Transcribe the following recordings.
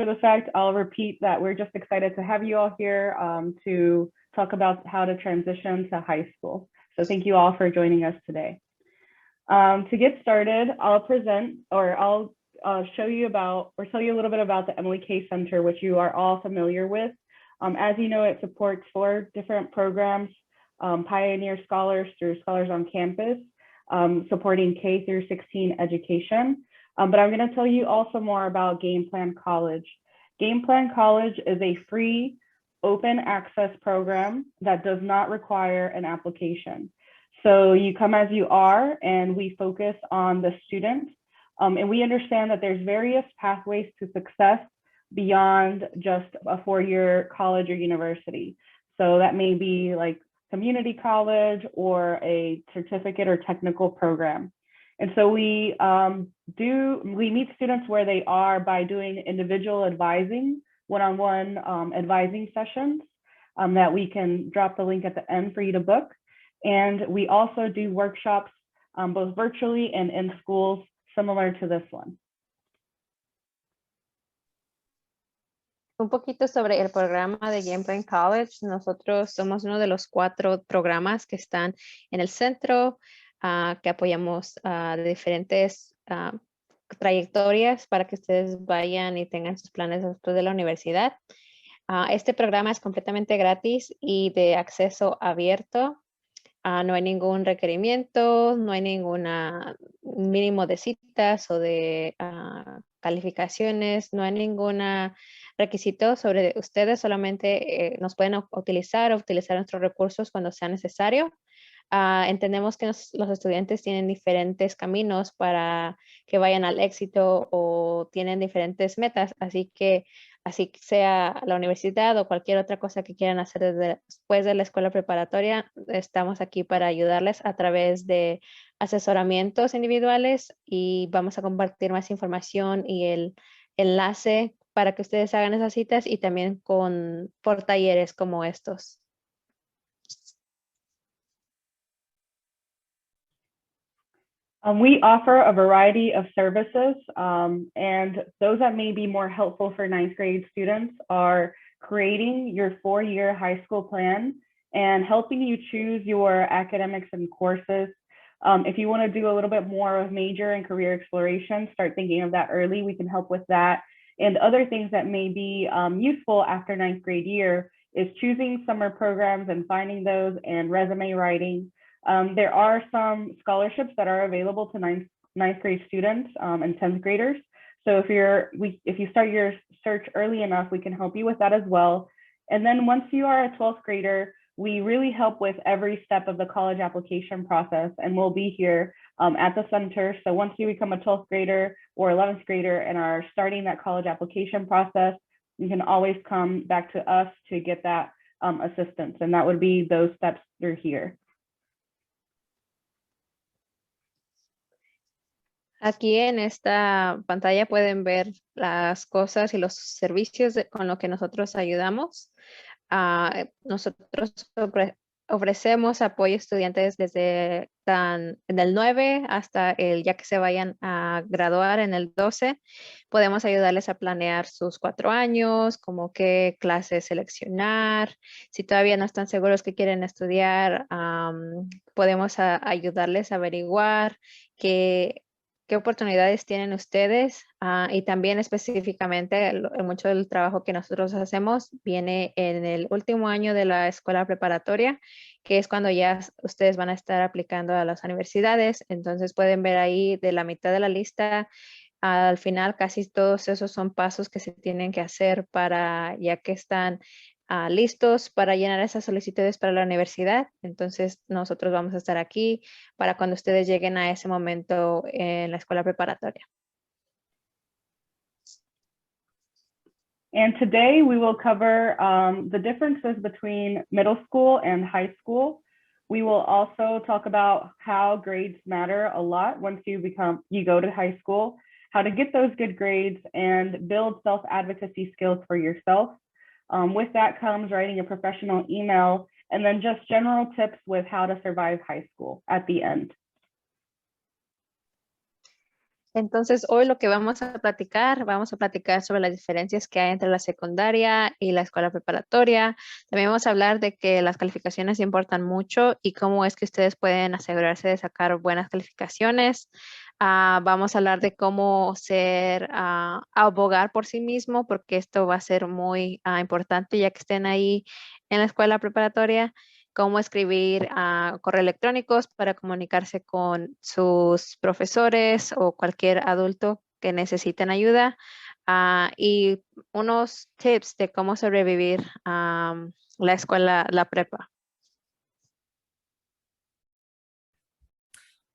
for the fact, I'll repeat that we're just excited to have you all here to talk about how to transition to high school. So thank you all for joining us today. To get started, I'll show you about, or tell you a little bit about the Emily K Center, which you are all familiar with. As you know, it supports 4 different programs, Pioneer Scholars through Scholars on Campus, supporting K through 16 education. But I'm going to tell you also more about Game Plan College. Game Plan College is a free open access program that does not require an application. So you come as you are, and we focus on the student. And we understand that there's various pathways to success beyond just a 4-year college or university. So that may be like community college or a certificate or technical program. And so we meet students where they are by doing individual advising, one-on-one advising sessions that we can drop the link at the end for you to book. And we also do workshops both virtually and in schools similar to this one. Un poquito sobre el programa de Game Plan College. Nosotros somos uno de los 4 programas que están en el centro, que apoyamos de diferentes trayectorias para que ustedes vayan y tengan sus planes después de la universidad. Este programa es completamente gratis y de acceso abierto. No hay ningún requerimiento, no hay ningún mínimo de citas o de calificaciones, no hay ningún requisito sobre ustedes, solamente nos pueden utilizar nuestros recursos cuando sea necesario. Entendemos que los estudiantes tienen diferentes caminos para que vayan al éxito o tienen diferentes metas, así que así sea la universidad o cualquier otra cosa que quieran hacer después de la escuela preparatoria, estamos aquí para ayudarles a través de asesoramientos individuales y vamos a compartir más información y el enlace para que ustedes hagan esas citas y también por talleres como estos. We offer a variety of services, and those that may be more helpful for 9th grade students are creating your 4-year high school plan and helping you choose your academics and courses. If you want to do a little bit more of major and career exploration, start thinking of that early. We can help with that. And other things that may be useful after 9th grade year is choosing summer programs and finding those, and resume writing. There are some scholarships that are available to 9th grade students and 10th graders. So if you start your search early enough, we can help you with that as well. And then once you are a 12th grader, we really help with every step of the college application process, and we'll be here at the center. So once you become a 12th grader or 11th grader and are starting that college application process, you can always come back to us to get that assistance. And that would be those steps through here. Aquí en esta pantalla pueden ver las cosas y los servicios con los que nosotros ayudamos. Nosotros ofrecemos apoyo a estudiantes desde del 9 hasta ya que se vayan a graduar en el 12. Podemos ayudarles a planear sus 4 años, como qué clases seleccionar. Si todavía no están seguros que quieren estudiar, podemos ayudarles a averiguar qué oportunidades tienen ustedes, y también específicamente mucho del trabajo que nosotros hacemos viene en el último año de la escuela preparatoria, que es cuando ya ustedes van a estar aplicando a las universidades. Entonces pueden ver ahí de la mitad de la lista al final casi todos esos son pasos que se tienen que hacer para ya que están listos para llenar esas solicitudes para la universidad. Entonces nosotros vamos a estar aquí para cuando ustedes lleguen a ese momento en la escuela preparatoria. And today we will cover the differences between middle school and high school. We will also talk about how grades matter a lot once you go to high school, how to get those good grades and build self-advocacy skills for yourself. With that comes writing a professional email, and then just general tips with how to survive high school at the end. Entonces, hoy lo que vamos a platicar sobre las diferencias que hay entre la secundaria y la escuela preparatoria. También vamos a hablar de que las calificaciones importan mucho y cómo es que ustedes pueden asegurarse de sacar buenas calificaciones. Vamos a hablar de cómo abogar por sí mismo, porque esto va a ser muy importante ya que estén ahí en la escuela preparatoria, cómo escribir correos electrónicos para comunicarse con sus profesores o cualquier adulto que necesiten ayuda, y unos tips de cómo sobrevivir la escuela, la prepa.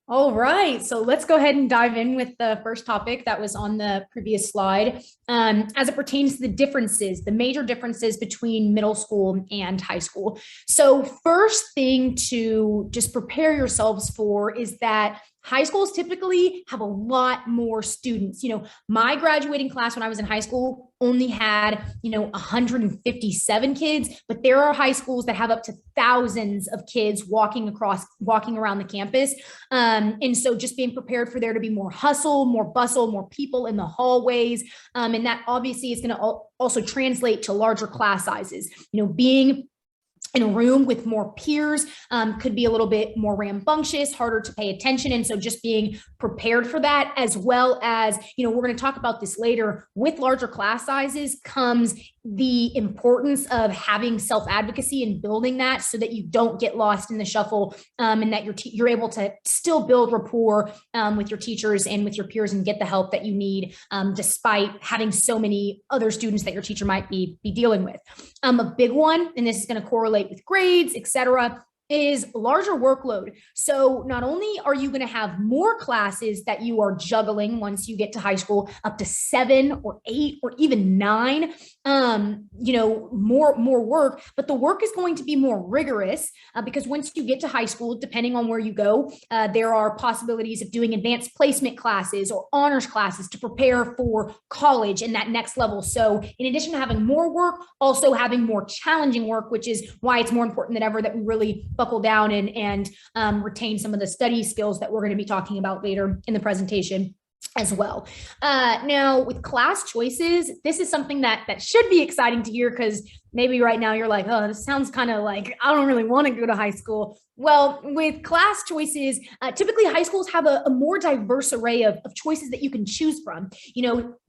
All right, so let's go ahead and dive in with the first topic that was on the previous slide. As it pertains to the differences, the major differences between middle school and high school. So first thing to just prepare yourselves for is that high schools typically have a lot more students. My graduating class when I was in high school only had, 157 kids, but there are high schools that have up to thousands of kids walking around the campus. And so just being prepared for there to be more hustle, more bustle, more people in the hallways. And that obviously is going to also translate to larger class sizes. Being in a room with more peers could be a little bit more rambunctious, harder to pay attention. And so just being prepared for that, as well as, we're going to talk about this later, with larger class sizes comes the importance of having self-advocacy and building that so that you don't get lost in the shuffle, and that you're able to still build rapport with your teachers and with your peers and get the help that you need, despite having so many other students that your teacher might be dealing with. A big one, and this is going to correlate with grades, etc., is larger workload. So not only are you going to have more classes that you are juggling once you get to high school, up to 7 or 8 or even 9, more work, but the work is going to be more rigorous, because once you get to high school, depending on where you go, there are possibilities of doing advanced placement classes or honors classes to prepare for college and that next level. So in addition to having more work, also having more challenging work, which is why it's more important than ever that we really buckle down and retain some of the study skills that we're going to be talking about later in the presentation as well. Now, with class choices, this is something that should be exciting to hear, because maybe right now you're like, oh, this sounds kind of like I don't really want to go to high school. Well, with class choices, typically high schools have a more diverse array of choices that you can choose from.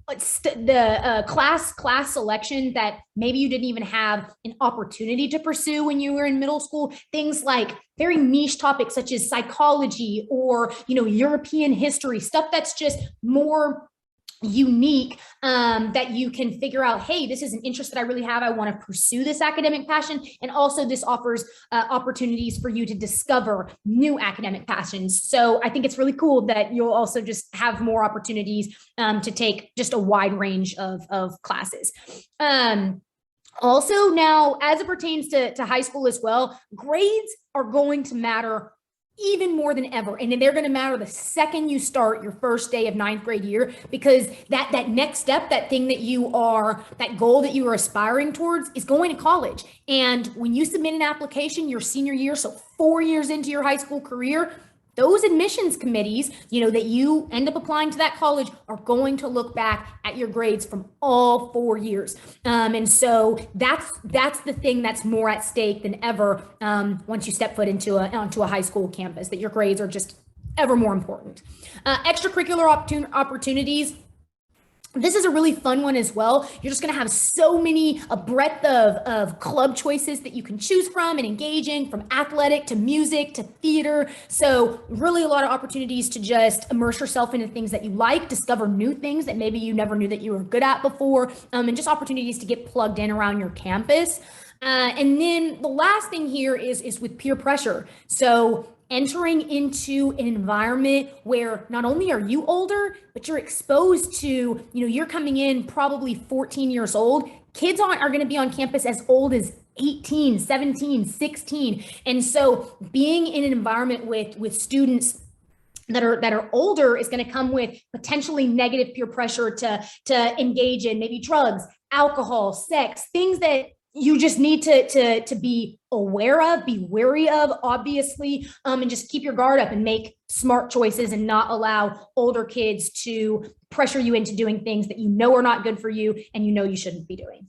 The class selection that maybe you didn't even have an opportunity to pursue when you were in middle school. Things like very niche topics such as psychology or, European history, stuff that's just more unique, that you can figure out, hey, this is an interest that I really have. I want to pursue this academic passion. And also this offers opportunities for you to discover new academic passions. So I think it's really cool that you'll also just have more opportunities to take just a wide range of classes. Also, now, as it pertains to high school as well, grades are going to matter even more than ever. And then they're going to matter the second you start your first day of 9th grade year, because that next step, that goal that you are aspiring towards is going to college. And when you submit an application your senior year, so 4 years into your high school career, those admissions committees, that you end up applying to that college are going to look back at your grades from all 4 years. And so that's the thing that's more at stake than ever, once you step foot onto a high school campus, that your grades are just ever more important. Extracurricular opportunities. This is a really fun one as well. You're just going to have a breadth of club choices that you can choose from and engage in, from athletic to music to theater. So really a lot of opportunities to just immerse yourself into things that you like, discover new things that maybe you never knew that you were good at before, and just opportunities to get plugged in around your campus. And then the last thing here is with peer pressure. So entering into an environment where not only are you older, but you're exposed to, you're coming in probably 14 years old. Kids are going to be on campus as old as 18, 17, 16. And so being in an environment with students that are older is going to come with potentially negative peer pressure to engage in maybe drugs, alcohol, sex, things that you just need to be aware of, be wary of, obviously, and just keep your guard up and make smart choices and not allow older kids to pressure you into doing things that you know are not good for you and you know you shouldn't be doing.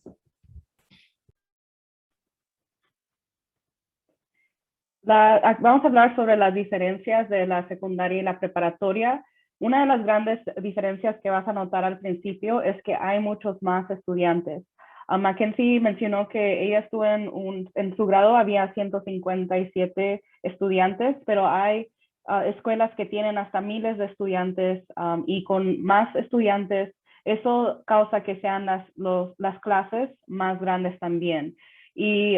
Vamos a hablar sobre las diferencias de la secundaria y la preparatoria. Una de las grandes diferencias que vas a notar al principio es que hay muchos más estudiantes. Mackenzie mencionó que ella estuvo en su grado, había 157 estudiantes, pero hay escuelas que tienen hasta miles de estudiantes y con más estudiantes, eso causa que sean las clases más grandes también. Y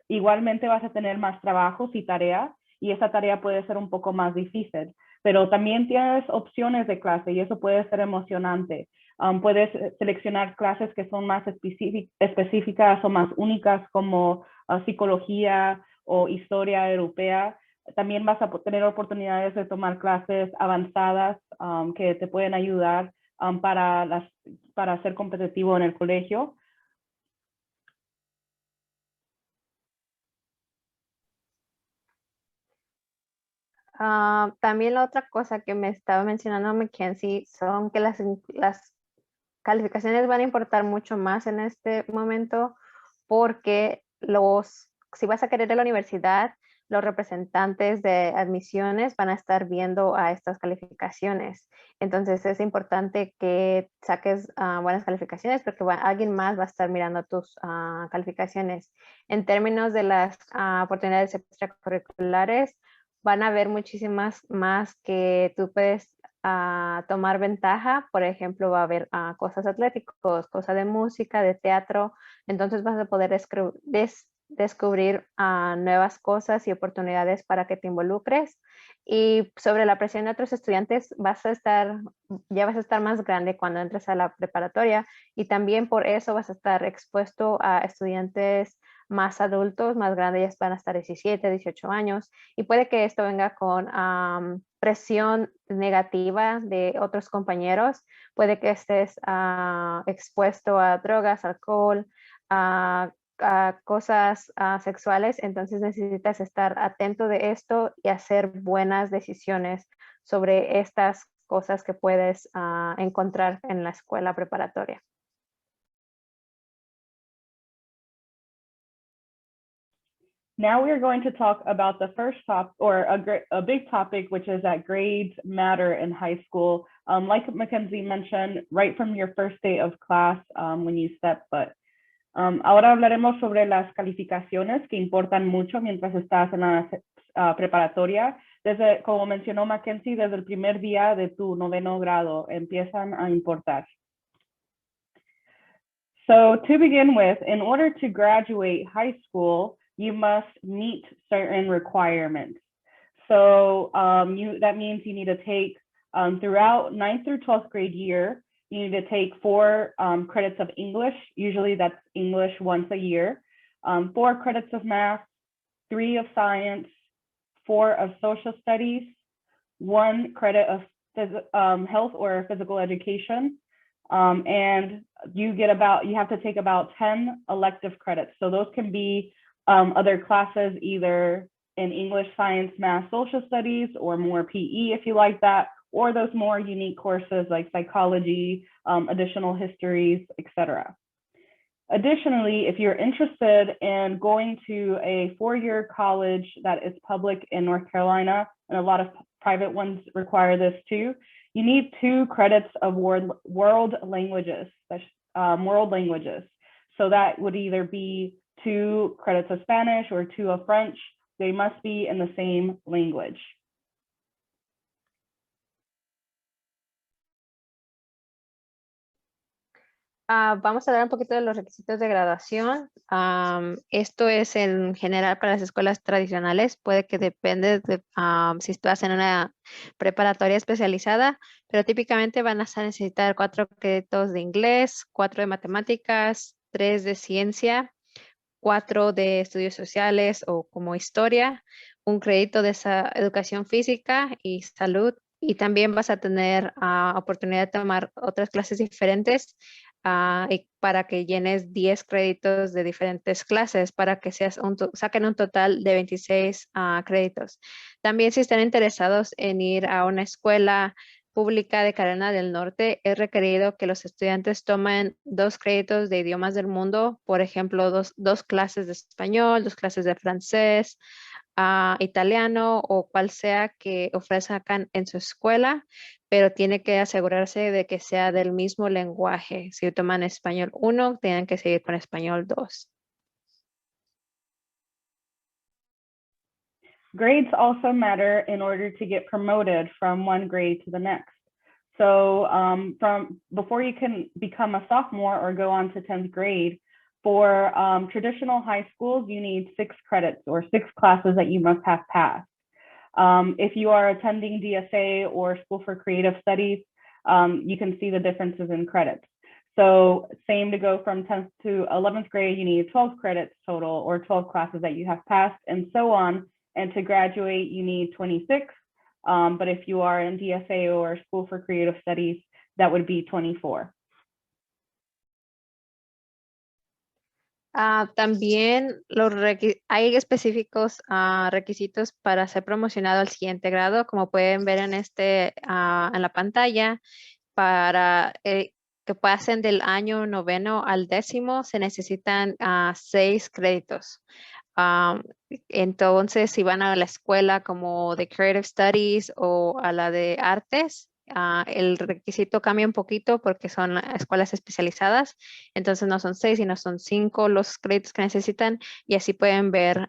igualmente vas a tener más trabajos y tareas, y esa tarea puede ser un poco más difícil, pero también tienes opciones de clase y eso puede ser emocionante. Puedes seleccionar clases que son más específicas o más únicas, como psicología o historia europea. También vas a tener oportunidades de tomar clases avanzadas que te pueden ayudar para ser competitivo en el colegio. También la otra cosa que me estaba mencionando Mackenzie son que las calificaciones van a importar mucho más en este momento, porque si vas a querer ir a la universidad, los representantes de admisiones van a estar viendo a estas calificaciones. Entonces es importante que saques buenas calificaciones, porque alguien más va a estar mirando tus calificaciones. En términos de las oportunidades extracurriculares, van a haber muchísimas más que tú puedes tomar ventaja. Por ejemplo, va a haber cosas atléticos, cosas de música, de teatro. Entonces vas a poder descubrir nuevas cosas y oportunidades para que te involucres. Y sobre la presión de otros estudiantes, ya vas a estar más grande cuando entres a la preparatoria, y también por eso vas a estar expuesto a estudiantes más adultos, más grandes, ya van a estar 17, 18 años, y puede que esto venga con presión negativa de otros compañeros. Puede que estés expuesto a drogas, alcohol, a cosas sexuales. Entonces necesitas estar atento de esto y hacer buenas decisiones sobre estas cosas que puedes encontrar en la escuela preparatoria. Now we're going to talk about the first topic, or a big topic, which is that grades matter in high school. Like Mackenzie mentioned, right from your first day of class, when you step foot. Ahora hablaremos sobre las calificaciones que importan mucho mientras estás en la preparatoria. Como mencionó Mackenzie, desde el primer día de tu 9º grado empiezan a importar. So to begin with, in order to graduate high school, you must meet certain requirements. So that means you need to take, throughout 9th through 12th grade year, you need to take 4 credits of English. Usually that's English once a year. 4 credits of math, 3 of science, 4 of social studies, 1 credit of health or physical education. And you have to take about 10 elective credits. So those can be other classes, either in English, science, math, social studies, or more PE if you like that, or those more unique courses like psychology, additional histories, etc. Additionally, if you're interested in going to a 4-year college that is public in North Carolina, and a lot of private ones require this too, you need 2 credits of world languages. So that would either be 2 credits of Spanish or 2 of French. They must be in the same language. Vamos a hablar un poquito de los requisitos de graduación. Esto es en general para las escuelas tradicionales. Puede que depende de si estás en una preparatoria especializada, pero típicamente van a necesitar 4 créditos de inglés, 4 de matemáticas, 3 de ciencia, 4 de estudios sociales o como historia, 1 crédito de educación física y salud, y también vas a tener oportunidad de tomar otras clases diferentes y para que llenes 10 créditos de diferentes clases para que saquen un total de 26 créditos. También si están interesados en ir a una escuela pública de Carolina del Norte, es requerido que los estudiantes tomen 2 créditos de idiomas del mundo, por ejemplo, dos clases de español, 2 clases de francés, italiano o cual sea que ofrezcan en su escuela, pero tiene que asegurarse de que sea del mismo lenguaje. Si toman español 1, tienen que seguir con español 2. Grades also matter in order to get promoted from one grade to the next. So from before you can become a sophomore or go on to 10th grade, for traditional high schools, you need 6 credits or 6 classes that you must have passed. If you are attending DSA or School for Creative Studies, you can see the differences in credits. So same to go from 10th to 11th grade, you need 12 credits total or 12 classes that you have passed and so on. And to graduate, you need 26. But if you are in DSA or School for Creative Studies, that would be 24. También hay específicos requisitos para ser promocionado al siguiente grado, como pueden ver en en la pantalla, para que pasen del año 9º al 10º se necesitan 6 créditos. Entonces, si van a la escuela como de Creative Studies o a la de Artes, el requisito cambia un poquito porque son escuelas especializadas. Entonces, no son 6, sino son 5 los créditos que necesitan. Y así pueden ver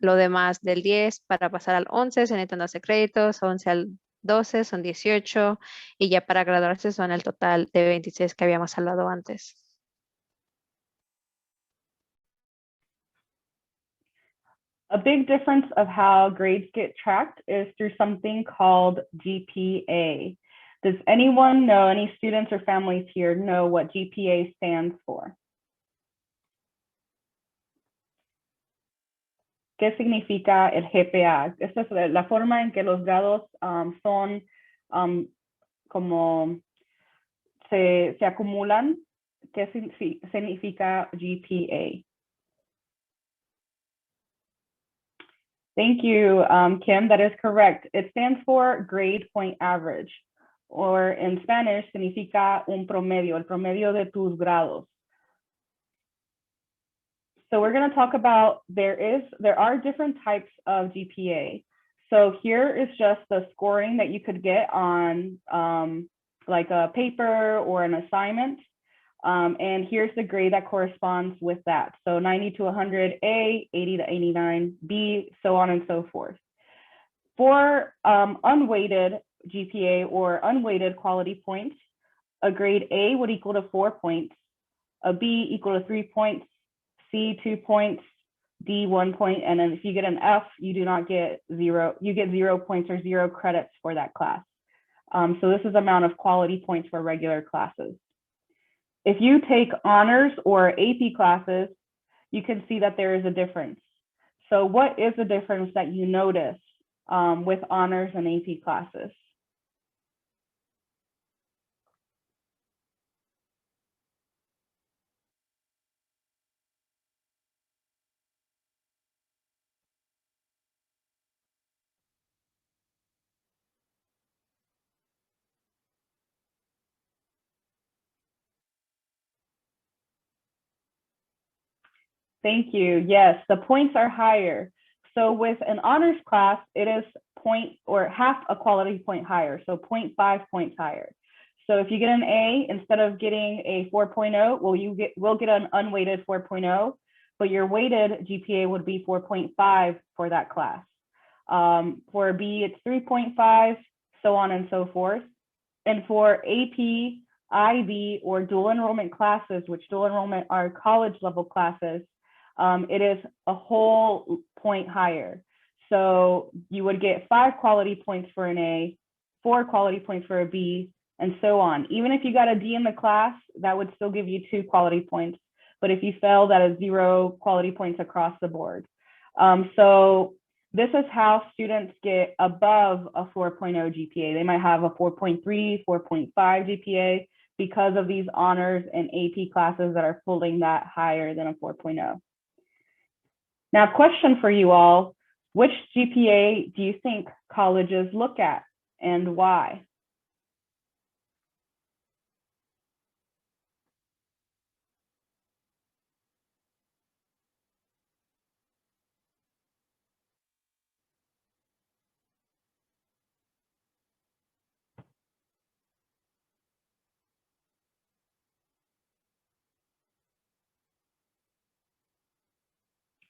lo demás del 10 para pasar al 11, se necesitan 12 créditos, 11 al 12 son 18 y ya para graduarse son el total de 26 que habíamos hablado antes. A big difference of how grades get tracked is through something called GPA. Does anyone know, any students or families here know what GPA stands for? ¿Qué significa el GPA? Esta es la forma en que los grados son como se acumulan. ¿Qué significa GPA? Thank you, Kim. That is correct. It stands for grade point average, or in Spanish, significa un promedio, el promedio de tus grados. So we're going to talk about there are different types of GPA. So here is just the scoring that you could get on like a paper or an assignment. And here's the grade that corresponds with that. So 90 to 100 A, 80 to 89 B, so on and so forth. For unweighted GPA or unweighted quality points, a grade A would equal to 4 points, a B equal to 3 points, C 2 points, D 1 point, and then if you get an F, you do not get 0, you get 0 points or 0 credits for that class. So this is the amount of quality points for regular classes. If you take honors or AP classes, you can see that there is a difference. So what is the difference that you notice with honors and AP classes? Thank you. Yes, the points are higher. So with an honors class, it is point or half a quality point higher, so 0.5 points higher. So if you get an A, instead of getting a 4.0, we'll get an unweighted 4.0, but your weighted GPA would be 4.5 for that class. For B, it's 3.5, so on and so forth. And for AP, IB, or dual enrollment classes, which dual enrollment are college level classes, it is a whole point higher. So you would get 5 quality points for an A, 4 quality points for a B, and so on. Even if you got a D in the class, that would still give you 2 quality points. But if you fail, that is 0 quality points across the board. So this is how students get above a 4.0 GPA. They might have a 4.3, 4.5 GPA, because of these honors and AP classes that are pulling that higher than a 4.0. Now, question for you all, which GPA do you think colleges look at and why?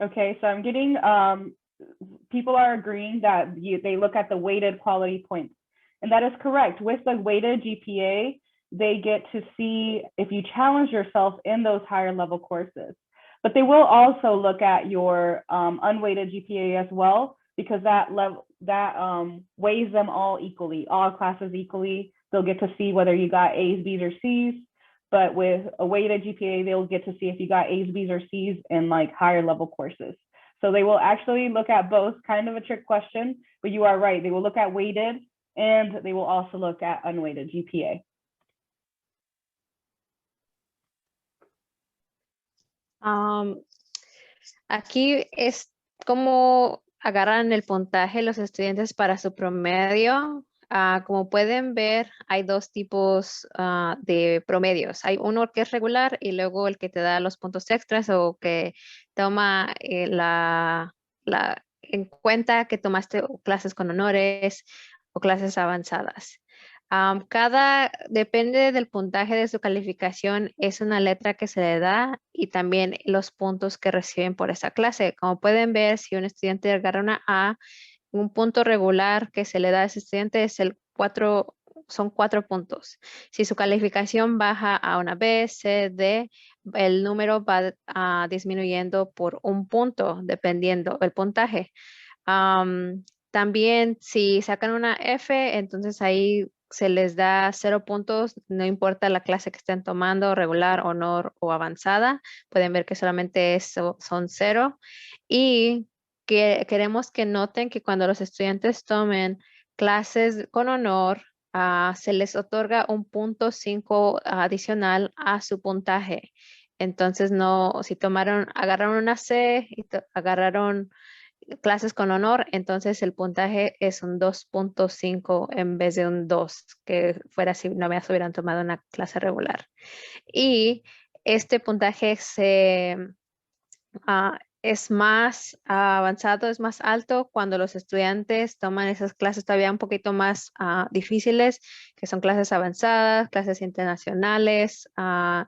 Okay, so I'm getting, people are agreeing that they look at the weighted quality points. And that is correct. With the weighted GPA, they get to see if you challenge yourself in those higher level courses. But they will also look at your unweighted GPA as well, because that weighs them all equally, all classes equally. They'll get to see whether you got A's, B's, or C's. But with a weighted GPA, they'll get to see if you got A's, B's, or C's in like higher level courses. So they will actually look at both, kind of a trick question, but you are right. They will look at weighted and they will also look at unweighted GPA. Aquí es como agarran el puntaje los estudiantes para su promedio. Como pueden ver, hay dos tipos de promedios. Hay uno que es regular y luego el que te da los puntos extras o que toma en cuenta que tomaste clases con honores o clases avanzadas. Depende del puntaje de su calificación, es una letra que se le da y también los puntos que reciben por esa clase. Como pueden ver, si un estudiante agarra una A, un punto regular que se le da a ese estudiante es son 4 puntos. Si su calificación baja a una B, C, D, el número va disminuyendo por un punto, dependiendo el puntaje. También si sacan una F, entonces ahí se les da 0 puntos, no importa la clase que estén tomando, regular, honor o avanzada. Pueden ver que solamente son 0. Y queremos que noten que cuando los estudiantes tomen clases con honor, se les otorga un punto 5 adicional a su puntaje. Entonces, si agarraron una C y agarraron clases con honor, entonces el puntaje es un 2.5 en vez de un 2, que fuera si no hubieran tomado una clase regular. Y este puntaje es más avanzado, es más alto cuando los estudiantes toman esas clases todavía un poquito más difíciles, que son clases avanzadas, clases internacionales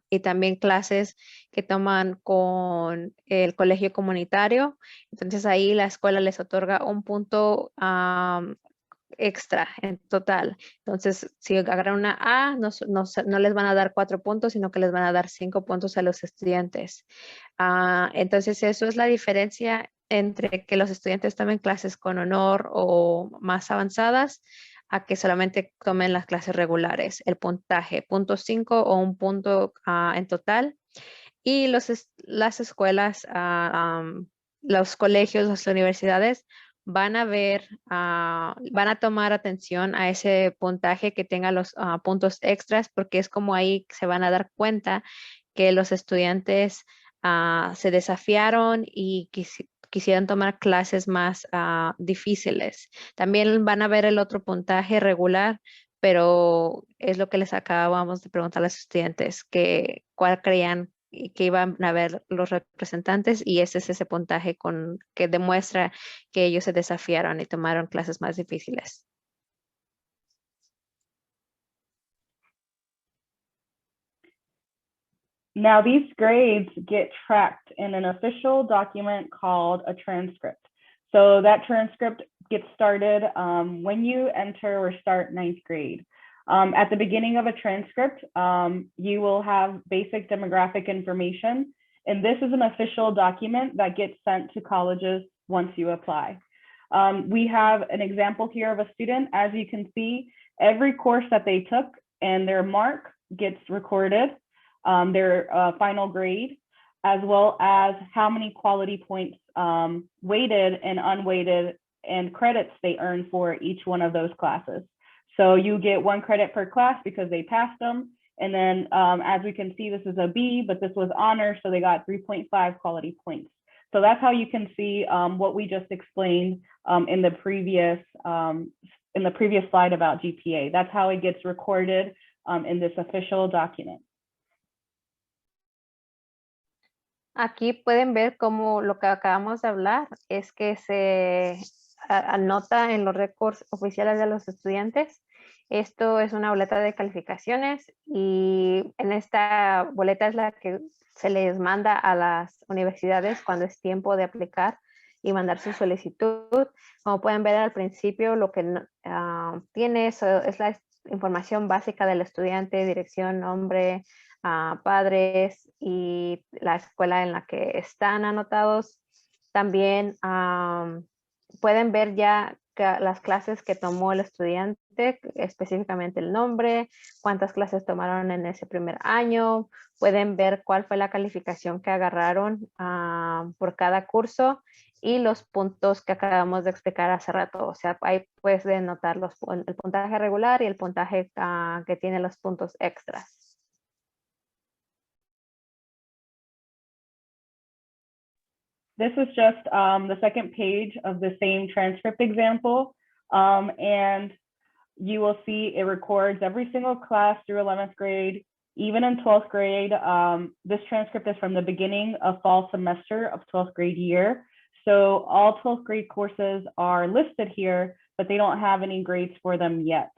y también clases que toman con el colegio comunitario. Entonces ahí la escuela les otorga un punto extra en total. Entonces, si agarran una A, no les van a dar 4 puntos, sino que les van a dar 5 puntos a los estudiantes. Entonces, eso es la diferencia entre que los estudiantes tomen clases con honor o más avanzadas a que solamente tomen las clases regulares. El puntaje, punto 5 o un punto en total. Y las escuelas, los colegios, las universidades van a tomar atención a ese puntaje que tenga los puntos extras, porque es como ahí se van a dar cuenta que los estudiantes se desafiaron y quisieran tomar clases más difíciles. También van a ver el otro puntaje regular, pero es lo que les acabamos de preguntar a los estudiantes, que cuál creían que iban a ver los representantes, y ese es ese puntaje que demuestra que ellos se desafiaron y tomaron clases más difíciles. Now, these grades get tracked in an official document called a transcript. So that transcript gets started when you enter or start 9th grade. At the beginning of a transcript, you will have basic demographic information, and this is an official document that gets sent to colleges once you apply. We have an example here of a student. As you can see, every course that they took and their mark gets recorded, their final grade, as well as how many quality points, weighted and unweighted, and credits they earn for each one of those classes. So you get 1 credit per class because they passed them, And then as we can see, this is a B, but this was honor, so they got 3.5 quality points. So that's how you can see what we just explained in the previous slide about GPA. That's how it gets recorded in this official document. Aquí pueden ver cómo lo que acabamos de hablar es que se anota en los récords oficiales de los estudiantes. Esto es una boleta de calificaciones y en esta boleta es la que se les manda a las universidades cuando es tiempo de aplicar y mandar su solicitud. Como pueden ver al principio, lo que tiene es la información básica del estudiante, dirección, nombre, padres y la escuela en la que están anotados. También pueden ver ya las clases que tomó el estudiante, específicamente el nombre, cuántas clases tomaron en ese primer año. Pueden ver cuál fue la calificación que agarraron por cada curso y los puntos que acabamos de explicar hace rato. O sea, ahí puedes notar el puntaje regular y el puntaje que tiene los puntos extras. This is just the second page of the same transcript example. And you will see it records every single class through 11th grade, even in 12th grade. This transcript is from the beginning of fall semester of 12th grade year. So all 12th grade courses are listed here, but they don't have any grades for them yet.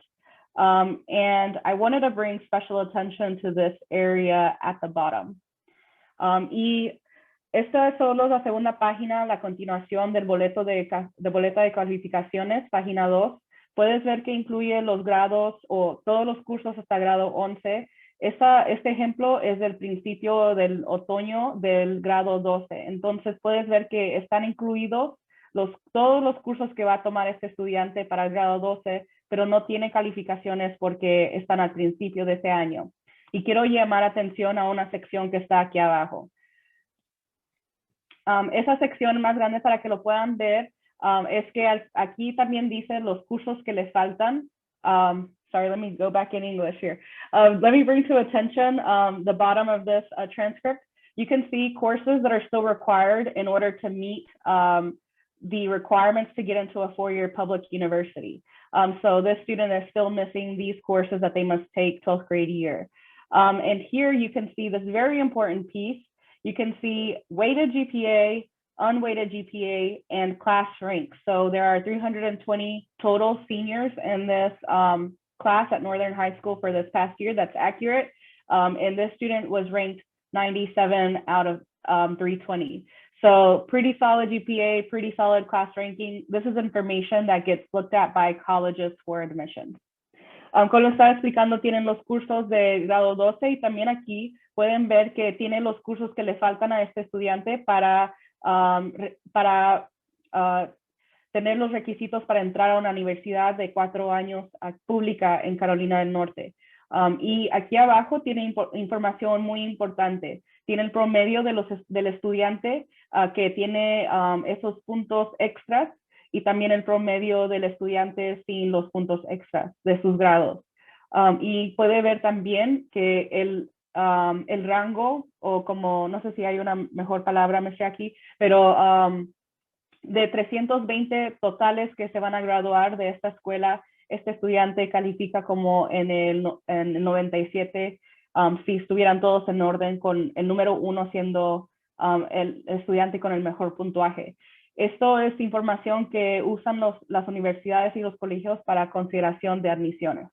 And I wanted to bring special attention to this area at the bottom. Y esta es solo la segunda página, la continuación del boleta de calificaciones, página 2. Puedes ver que incluye los grados o todos los cursos hasta grado 11. Este ejemplo es del principio del otoño del grado 12. Entonces puedes ver que están incluidos todos los cursos que va a tomar este estudiante para el grado 12, pero no tiene calificaciones porque están al principio de ese año. Y quiero llamar atención a una sección que está aquí abajo. Esa sección más grande para que lo puedan ver es que aquí también dice los cursos que les faltan. Sorry, let me go back in English here. Let me bring to attention the bottom of this transcript. You can see courses that are still required in order to meet the requirements to get into a four-year public university. So this student is still missing these courses that they must take 12th grade year. And here you can see this very important piece. You can see weighted GPA, unweighted GPA, and class rank. So there are 320 total seniors in this class at Northern High School for this past year. That's accurate. And this student was ranked 97 out of 320. So pretty solid GPA, pretty solid class ranking. This is information that gets looked at by colleges for admissions. Como lo estaba explicando, tienen los cursos de grado 12 y también aquí pueden ver que tiene los cursos que le faltan a este estudiante para tener los requisitos para entrar a una universidad de 4 años pública en Carolina del Norte. Y aquí abajo tiene información muy importante. Tiene el promedio del estudiante que tiene esos puntos extras y también el promedio del estudiante sin los puntos extras de sus grados. Y puede ver también que el rango, o como, no sé si hay una mejor palabra, aquí, pero de 320 totales que se van a graduar de esta escuela, este estudiante califica como en el 97, si estuvieran todos en orden, con el número 1 siendo el estudiante con el mejor puntuaje. Esto es información que usan las universidades y los colegios para consideración de admisiones.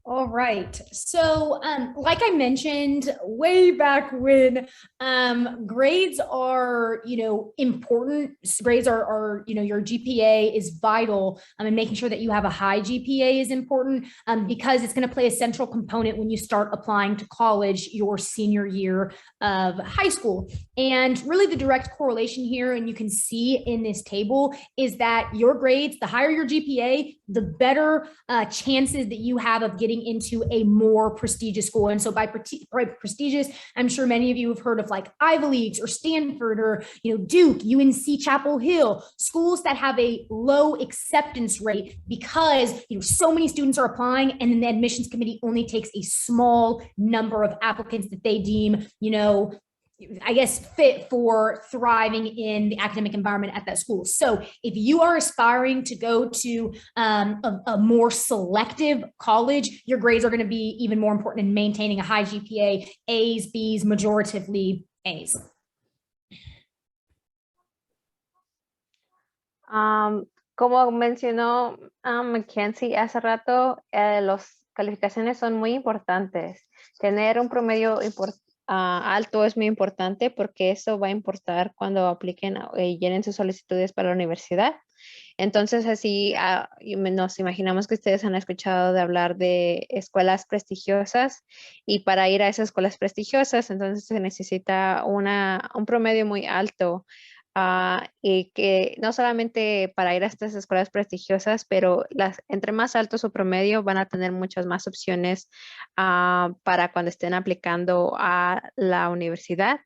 All right. So like I mentioned way back when, grades are, important. Grades are, your GPA is vital. And making sure that you have a high GPA is important because it's going to play a central component when you start applying to college your senior year of high school. And really the direct correlation here, and you can see in this table, is that your grades, the higher your GPA, the better chances that you have of getting into a more prestigious school. And so by prestigious, I'm sure many of you have heard of like Ivy Leagues or Stanford or, Duke, UNC Chapel Hill, schools that have a low acceptance rate because, so many students are applying, and then the admissions committee only takes a small number of applicants that they deem, I guess, fit for thriving in the academic environment at that school. So if you are aspiring to go to a more selective college, your grades are going to be even more important in maintaining a high GPA, A's, B's, majoritively A's. Como mencionó Mackenzie hace rato, las calificaciones son muy importantes. Tener un promedio alto es muy importante porque eso va a importar cuando apliquen y llenen sus solicitudes para la universidad. Entonces, así nos imaginamos que ustedes han escuchado de hablar de escuelas prestigiosas, y para ir a esas escuelas prestigiosas, entonces se necesita un promedio muy alto. Y que no solamente para ir a estas escuelas prestigiosas, pero entre más alto su promedio, van a tener muchas más opciones para cuando estén aplicando a la universidad.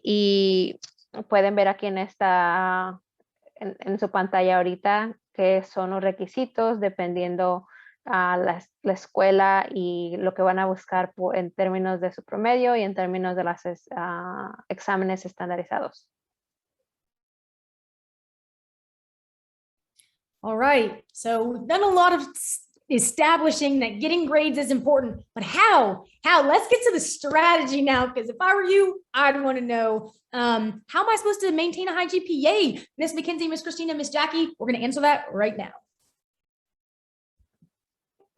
Y pueden ver aquí en su pantalla ahorita que son los requisitos dependiendo la escuela y lo que van a buscar en términos de su promedio y en términos de los exámenes estandarizados. All right, so we've done a lot of establishing that getting grades is important, but how? Let's get to the strategy now, because if I were you, I'd want to know, how am I supposed to maintain a high GPA? Miss Mackenzie, Miss Christina, Miss Jackie, we're going to answer that right now.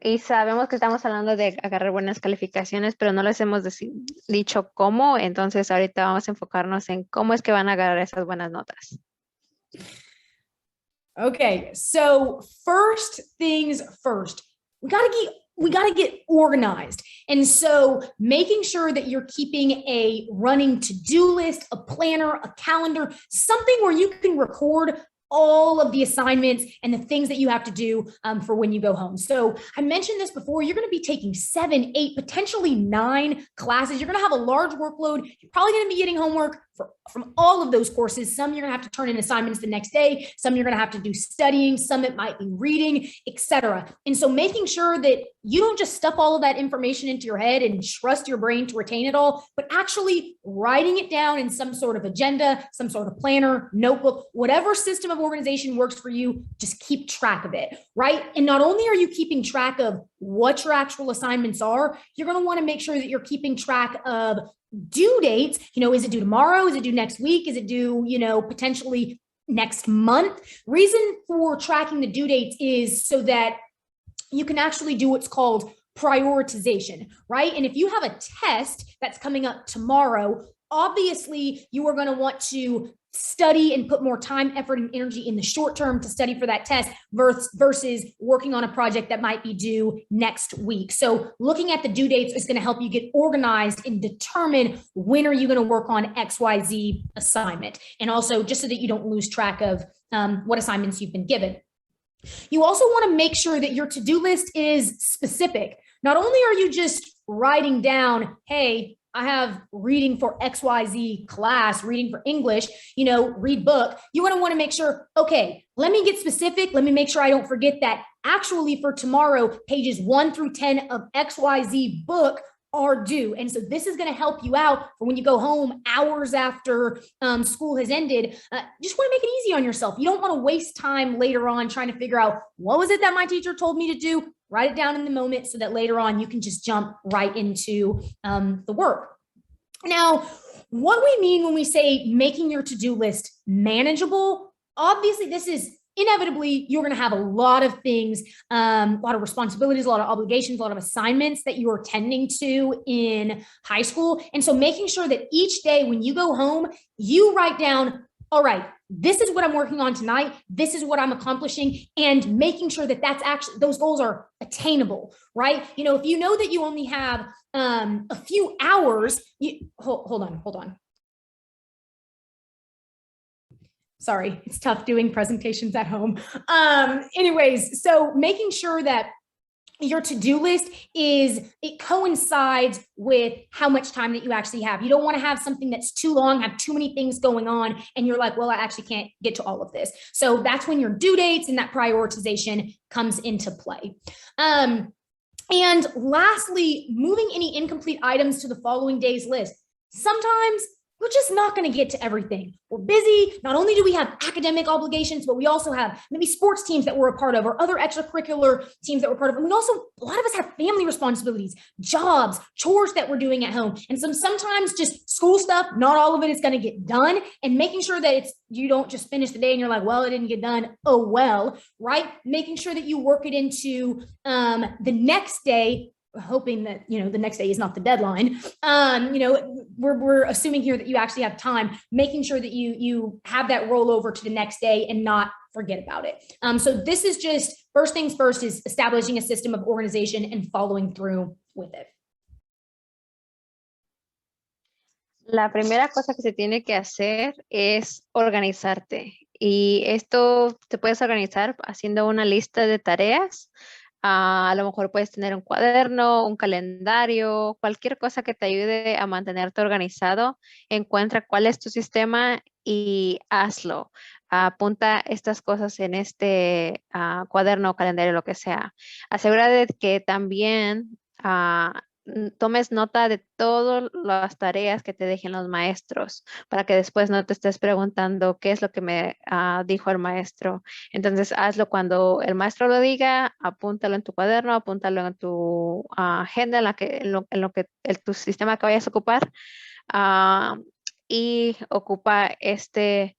Y sabemos que estamos hablando de agarrar buenas calificaciones, pero no les hemos dicho cómo, entonces ahorita vamos a enfocarnos en cómo es que van a agarrar esas buenas notas. Okay, so first things first, we gotta get organized. And so making sure that you're keeping a running to-do list, a planner, a calendar, something where you can record all of the assignments and the things that you have to do for when you go home. So I mentioned this before, you're going to be taking 7, 8, potentially 9 classes. You're going to have a large workload. You're probably going to be getting homework from all of those courses. Some you're going to have to turn in assignments the next day. Some you're going to have to do studying. Some it might be reading, etc. And so making sure that you don't just stuff all of that information into your head and trust your brain to retain it all, but actually writing it down in some sort of agenda, some sort of planner, notebook, whatever system of organization works for you, just keep track of it, right? And not only are you keeping track of what your actual assignments are, you're going to want to make sure that you're keeping track of due dates. Is it due tomorrow? Is it due next week? Is it due, potentially next month? Reason for tracking the due dates is so that you can actually do what's called prioritization, right? And if you have a test that's coming up tomorrow, obviously you are going to want to study and put more time, effort, and energy in the short term to study for that test versus working on a project that might be due next week. So looking at the due dates is going to help you get organized and determine when are you going to work on XYZ assignment. And also just so that you don't lose track of what assignments you've been given. You also want to make sure that your to-do list is specific. Not only are you just writing down, hey, I have reading for XYZ class, reading for English, read book. You want to make sure, okay, let me get specific. Let me make sure I don't forget that actually for tomorrow, pages 1 through 10 of XYZ book are due. And so this is going to help you out for when you go home hours after school has ended. Just want to make it easy on yourself. You don't want to waste time later on trying to figure out what was it that my teacher told me to do. Write it down in the moment so that later on you can just jump right into the work. Now, what we mean when we say making your to-do list manageable, obviously this is inevitably you're going to have a lot of things, a lot of responsibilities, a lot of obligations, a lot of assignments that you are tending to in high school. And so making sure that each day when you go home, you write down, all right, this is what I'm working on tonight. This is what I'm accomplishing, and making sure that that's actually, those goals are attainable, right? If you know that you only have a few hours, hold on. Sorry, it's tough doing presentations at home. Anyways, so making sure that your to-do list it coincides with how much time that you actually have. You don't want to have something that's too long, have too many things going on, and you're like, well, I actually can't get to all of this. So that's when your due dates and that prioritization comes into play. And lastly, moving any incomplete items to the following day's list. Sometimes we're just not going to get to everything. We're busy. Not only do we have academic obligations, but we also have maybe sports teams that we're a part of or other extracurricular teams that we're part of. And we also, a lot of us have family responsibilities, jobs, chores that we're doing at home. And sometimes just school stuff, not all of it is going to get done. And making sure that you don't just finish the day and you're like, well, it didn't get done. Oh, well, right? Making sure that you work it into the next day, hoping that, the next day is not the deadline. We're assuming here that you actually have time, making sure that you have that roll over to the next day and not forget about it. So this is just first things first is establishing a system of organization and following through with it. La primera cosa que se tiene que hacer es organizarte. Y esto te puedes organizar haciendo una lista de tareas. A lo mejor puedes tener un cuaderno, un calendario, cualquier cosa que te ayude a mantenerte organizado. Encuentra cuál es tu sistema y hazlo. Apunta estas cosas en este cuaderno, calendario, lo que sea. Asegúrate de que también tomes nota de todas las tareas que te dejen los maestros para que después no te estés preguntando qué es lo que me dijo el maestro. Entonces hazlo cuando el maestro lo diga, apúntalo en tu cuaderno, apúntalo en tu agenda, en lo que tu sistema que vayas a ocupar y ocupa esto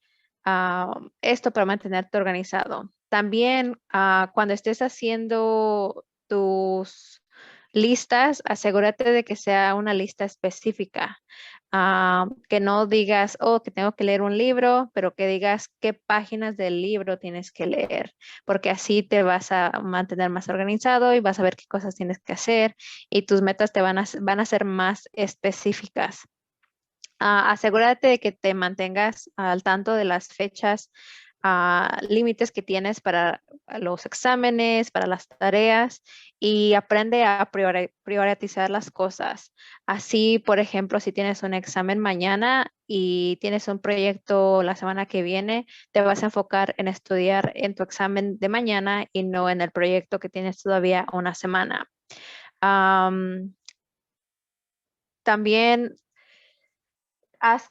para mantenerte organizado. También cuando estés haciendo tus listas, asegúrate de que sea una lista específica, que no digas, que tengo que leer un libro, pero que digas qué páginas del libro tienes que leer, porque así te vas a mantener más organizado y vas a ver qué cosas tienes que hacer y tus metas te van a ser más específicas. Asegúrate de que te mantengas al tanto de las fechas, límites que tienes para los exámenes, para las tareas y aprende a priorizar las cosas. Así, por ejemplo, si tienes un examen mañana y tienes un proyecto la semana que viene, te vas a enfocar en estudiar en tu examen de mañana y no en el proyecto que tienes todavía una semana. También hazte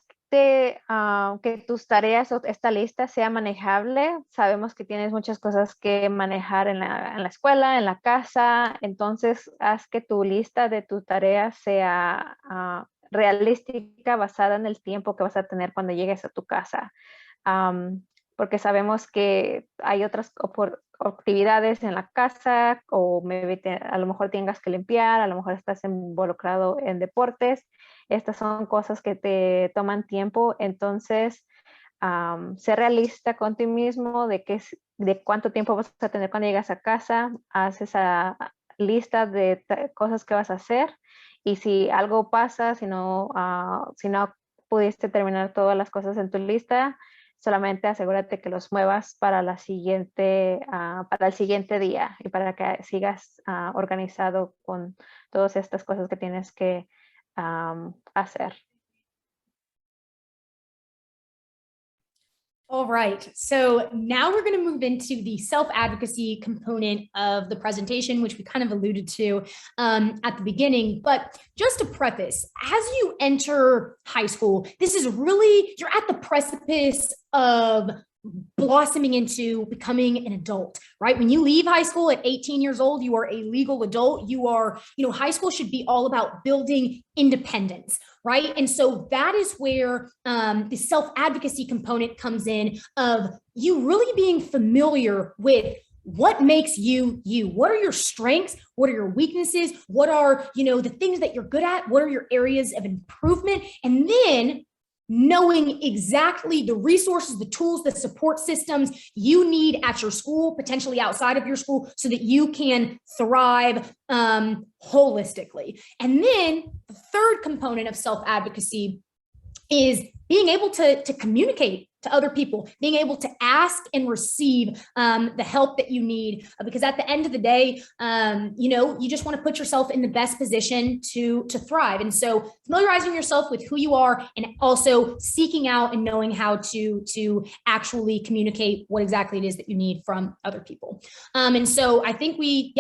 que tus tareas o esta lista sea manejable. Sabemos que tienes muchas cosas que manejar en la escuela, en la casa. Entonces, haz que tu lista de tus tareas sea realística, basada en el tiempo que vas a tener cuando llegues a tu casa. Porque sabemos que hay otras actividades en la casa o a lo mejor tengas que limpiar, a lo mejor estás involucrado en deportes. Estas son cosas que te toman tiempo, entonces sé realista con ti mismo de cuánto tiempo vas a tener cuando llegas a casa, haz esa lista de cosas que vas a hacer y si algo pasa, si no pudiste terminar todas las cosas en tu lista, solamente asegúrate que los muevas para el siguiente día y para que sigas organizado con todas estas cosas que tienes que hacer. All right, so now we're going to move into the self-advocacy component of the presentation, which we kind of alluded to at the beginning. But just to preface, as you enter high school, this is really, you're at the precipice of blossoming into becoming an adult, right? When you leave high school at 18 years old, you are a legal adult. You are, high school should be all about building independence, right? And so that is where the self-advocacy component comes in of you really being familiar with what makes you you. What are your strengths? What are your weaknesses? What are, the things that you're good at? What are your areas of improvement? And then knowing exactly the resources, the tools, the support systems you need at your school, potentially outside of your school, so that you can thrive holistically. And then the third component of self-advocacy is being able to communicate to other people, being able to ask and receive the help that you need, because at the end of the day, you just want to put yourself in the best position to thrive. And so familiarizing yourself with who you are, and also seeking out and knowing how to actually communicate what exactly it is that you need from other people. And so I think we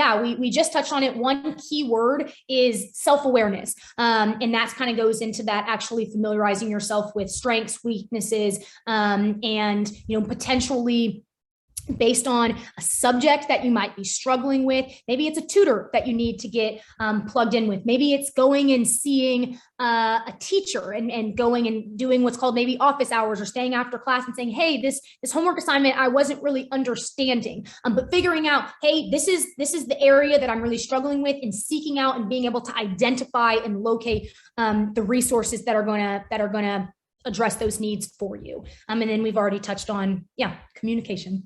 just touched on it. One key word is self-awareness. And that's kind of goes into that, actually familiarizing yourself with strengths, weaknesses, and potentially based on a subject that you might be struggling with. Maybe it's a tutor that you need to get plugged in with. Maybe it's going and seeing a teacher and going and doing what's called maybe office hours, or staying after class and saying, hey, this homework assignment I wasn't really understanding, but figuring out, hey, this is the area that I'm really struggling with, and seeking out and being able to identify and locate the resources that are gonna address those needs for you. And then we've already touched on, communication.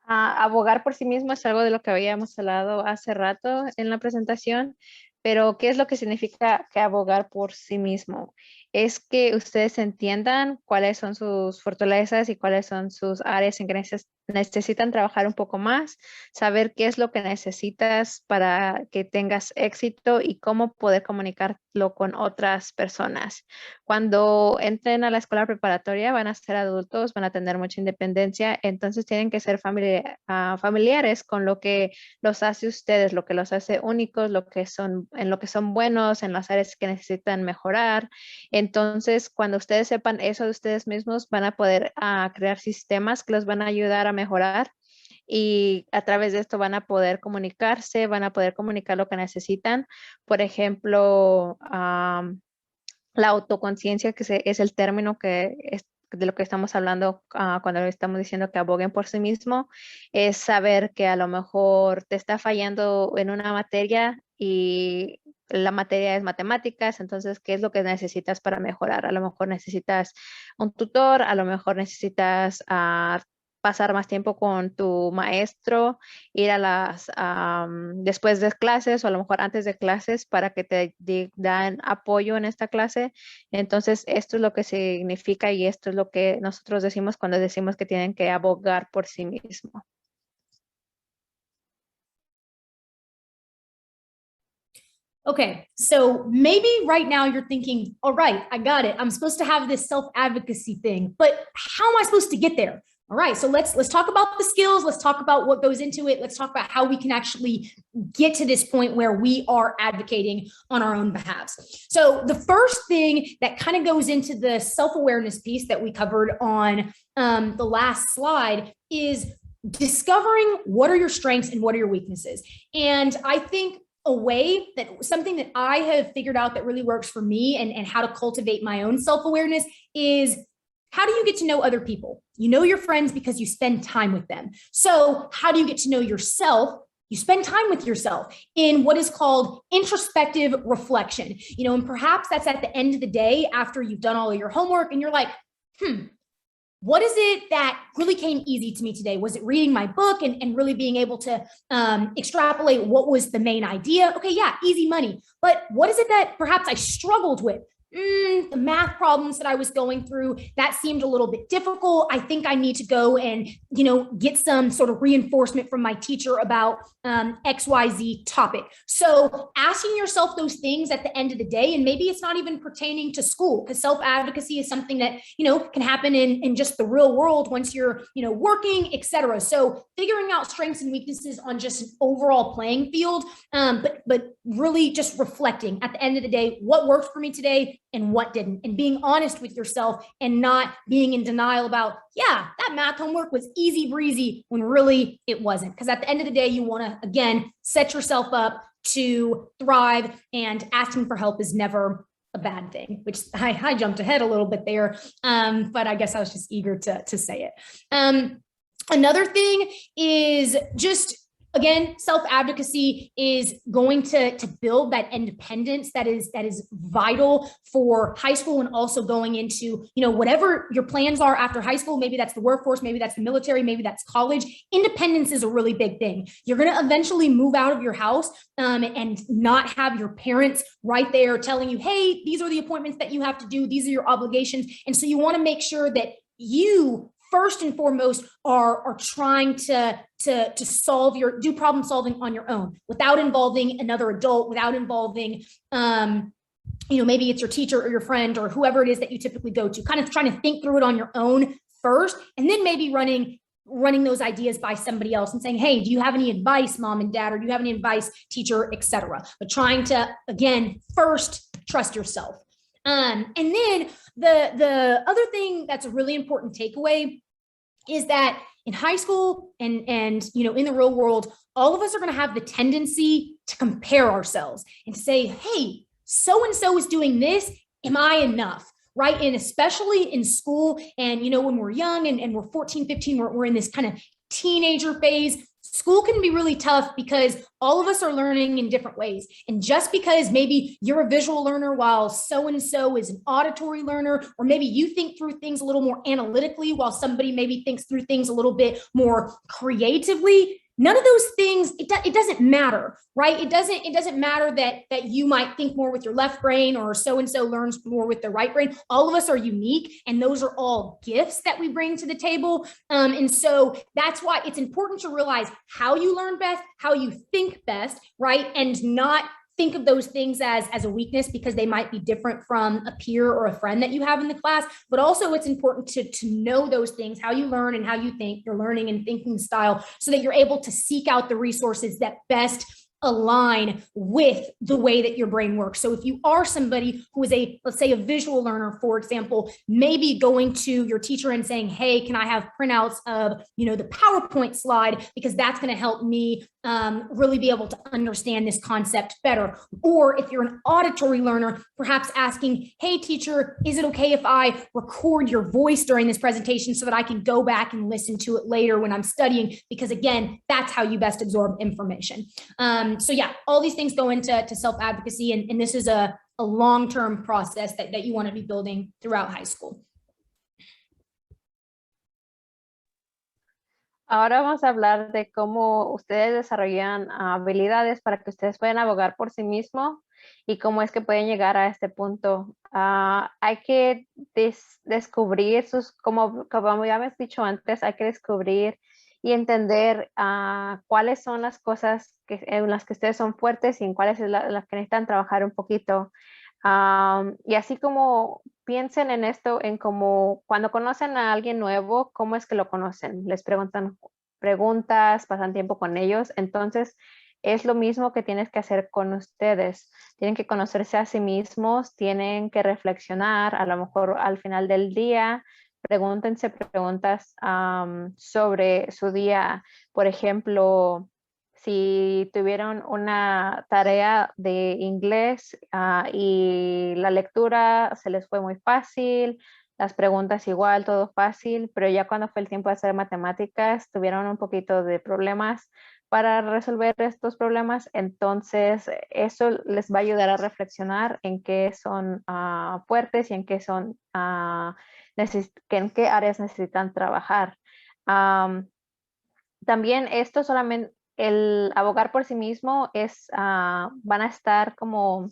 Abogar por sí mismo es algo de lo que habíamos hablado hace rato en la presentación, pero ¿qué es lo que significa que abogar por sí mismo? Es que ustedes entiendan cuáles son sus fortalezas y cuáles son sus áreas en que necesitan trabajar un poco más, saber qué es lo que necesitas para que tengas éxito y cómo poder comunicarlo con otras personas. Cuando entren a la escuela preparatoria van a ser adultos, van a tener mucha independencia, entonces tienen que ser familiares con lo que los hace ustedes, lo que los hace únicos, en lo que son buenos, en las áreas que necesitan mejorar. Entonces, cuando ustedes sepan eso de ustedes mismos, van a poder crear sistemas que los van a ayudar a mejorar, y a través de esto van a poder comunicarse, van a poder comunicar lo que necesitan. Por ejemplo, la autoconciencia, que es el término de lo que estamos hablando cuando estamos diciendo que aboguen por sí mismo, es saber que a lo mejor te está fallando en una materia y la materia es matemáticas, entonces, ¿qué es lo que necesitas para mejorar? A lo mejor necesitas un tutor, a lo mejor necesitas pasar más tiempo con tu maestro, ir después de clases, o a lo mejor antes de clases, para que te dan apoyo en esta clase. Entonces, esto es lo que significa, y esto es lo que nosotros decimos cuando decimos que tienen que abogar por sí mismo. Okay, so maybe right now you're thinking, all right, I got it. I'm supposed to have this self-advocacy thing, but how am I supposed to get there? All right, so let's talk about the skills. Let's talk about what goes into it. Let's talk about how we can actually get to this point where we are advocating on our own behalves. So the first thing that kind of goes into the self-awareness piece that we covered on the last slide is discovering what are your strengths and what are your weaknesses. And I think something that I have figured out that really works for me, and how to cultivate my own self-awareness, is how do you get to know other people? You know your friends because you spend time with them. So how do you get to know yourself? You spend time with yourself in what is called introspective reflection. And perhaps that's at the end of the day after you've done all of your homework and you're like, what is it that really came easy to me today? Was it reading my book and really being able to extrapolate what was the main idea? Okay, yeah, easy money. But what is it that perhaps I struggled with? The math problems that I was going through, that seemed a little bit difficult. I think I need to go and, get some sort of reinforcement from my teacher about XYZ topic. So asking yourself those things at the end of the day, and maybe it's not even pertaining to school, because self-advocacy is something that, can happen in just the real world once you're, working, etc. So figuring out strengths and weaknesses on just an overall playing field, but really just reflecting at the end of the day, what worked for me today and what didn't, and being honest with yourself and not being in denial about, that math homework was easy breezy when really it wasn't. Because at the end of the day, you want to, again, set yourself up to thrive, and asking for help is never a bad thing, which I jumped ahead a little bit there. But I guess I was just eager to say it. Another thing is just again, self-advocacy is going to build that independence that is vital for high school and also going into, whatever your plans are after high school. Maybe that's the workforce, maybe that's the military, maybe that's college. Independence is a really big thing. You're going to eventually move out of your house and not have your parents right there telling you, hey, these are the appointments that you have to do. These are your obligations. And so you want to make sure that you first and foremost are trying to do problem solving on your own without involving another adult, without involving maybe it's your teacher or your friend or whoever it is that you typically go to, kind of trying to think through it on your own first, and then maybe running those ideas by somebody else and saying, hey, do you have any advice, mom and dad, or do you have any advice, teacher, etc. But trying to, again, first trust yourself. And then the other thing that's a really important takeaway is that in high school and in the real world, all of us are going to have the tendency to compare ourselves and to say, hey, so-and-so is doing this. Am I enough? Right. And especially in school and, when we're young and we're 14, 15, we're in this kind of teenager phase. School can be really tough because all of us are learning in different ways. And just because maybe you're a visual learner while so-and-so is an auditory learner, or maybe you think through things a little more analytically while somebody maybe thinks through things a little bit more creatively, none of those things, it doesn't matter, right? It doesn't matter that you might think more with your left brain or so-and-so learns more with the right brain. All of us are unique, and those are all gifts that we bring to the table. And so that's why it's important to realize how you learn best, how you think best, right? And not think of those things as a weakness because they might be different from a peer or a friend that you have in the class. But also it's important to know those things, how you learn and how you think, your learning and thinking style, so that you're able to seek out the resources that best align with the way that your brain works. So if you are somebody who is let's say a visual learner, for example, maybe going to your teacher and saying, hey, can I have printouts of, the PowerPoint slide, because that's going to help me really be able to understand this concept better. Or if you're an auditory learner, perhaps asking, hey, teacher, is it okay if I record your voice during this presentation so that I can go back and listen to it later when I'm studying? Because again, that's how you best absorb information. So yeah, all these things go into self-advocacy, and this is a long-term process that you want to be building throughout high school. Ahora vamos a hablar de cómo ustedes desarrollan habilidades para que ustedes puedan abogar por sí mismos y cómo es que pueden llegar a este punto. Hay que descubrir como ya me has dicho antes, hay que descubrir y entender cuáles son las cosas en las que ustedes son fuertes y en cuáles es las que necesitan trabajar un poquito. Y así como piensen en esto, en como cuando conocen a alguien nuevo, ¿cómo es que lo conocen? Les preguntan preguntas, pasan tiempo con ellos. Entonces, es lo mismo que tienes que hacer con ustedes. Tienen que conocerse a sí mismos, tienen que reflexionar, a lo mejor al final del día, pregúntense preguntas sobre su día. Por ejemplo, si tuvieron una tarea de inglés y la lectura se les fue muy fácil, las preguntas igual, todo fácil, pero ya cuando fue el tiempo de hacer matemáticas, tuvieron un poquito de problemas para resolver estos problemas. Entonces, eso les va a ayudar a reflexionar en qué son fuertes y en qué son en qué áreas necesitan trabajar. También esto solamente, el abogar por sí mismo van a estar como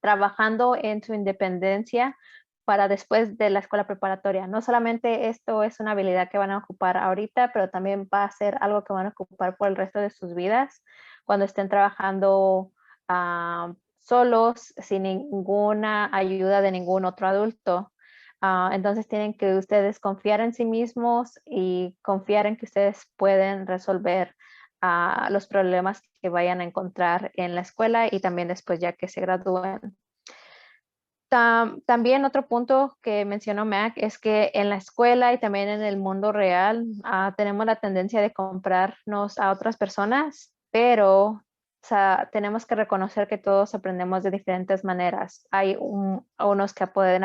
trabajando en su independencia para después de la escuela preparatoria. No solamente esto es una habilidad que van a ocupar ahorita, pero también va a ser algo que van a ocupar por el resto de sus vidas cuando estén trabajando solos, sin ninguna ayuda de ningún otro adulto. Entonces tienen que ustedes confiar en sí mismos y confiar en que ustedes pueden resolver los problemas que vayan a encontrar en la escuela y también después ya que se gradúen. También otro punto que mencionó Mack es que en la escuela y también en el mundo real tenemos la tendencia de comprarnos a otras personas, pero tenemos que reconocer que todos aprendemos de diferentes maneras. Hay unos que pueden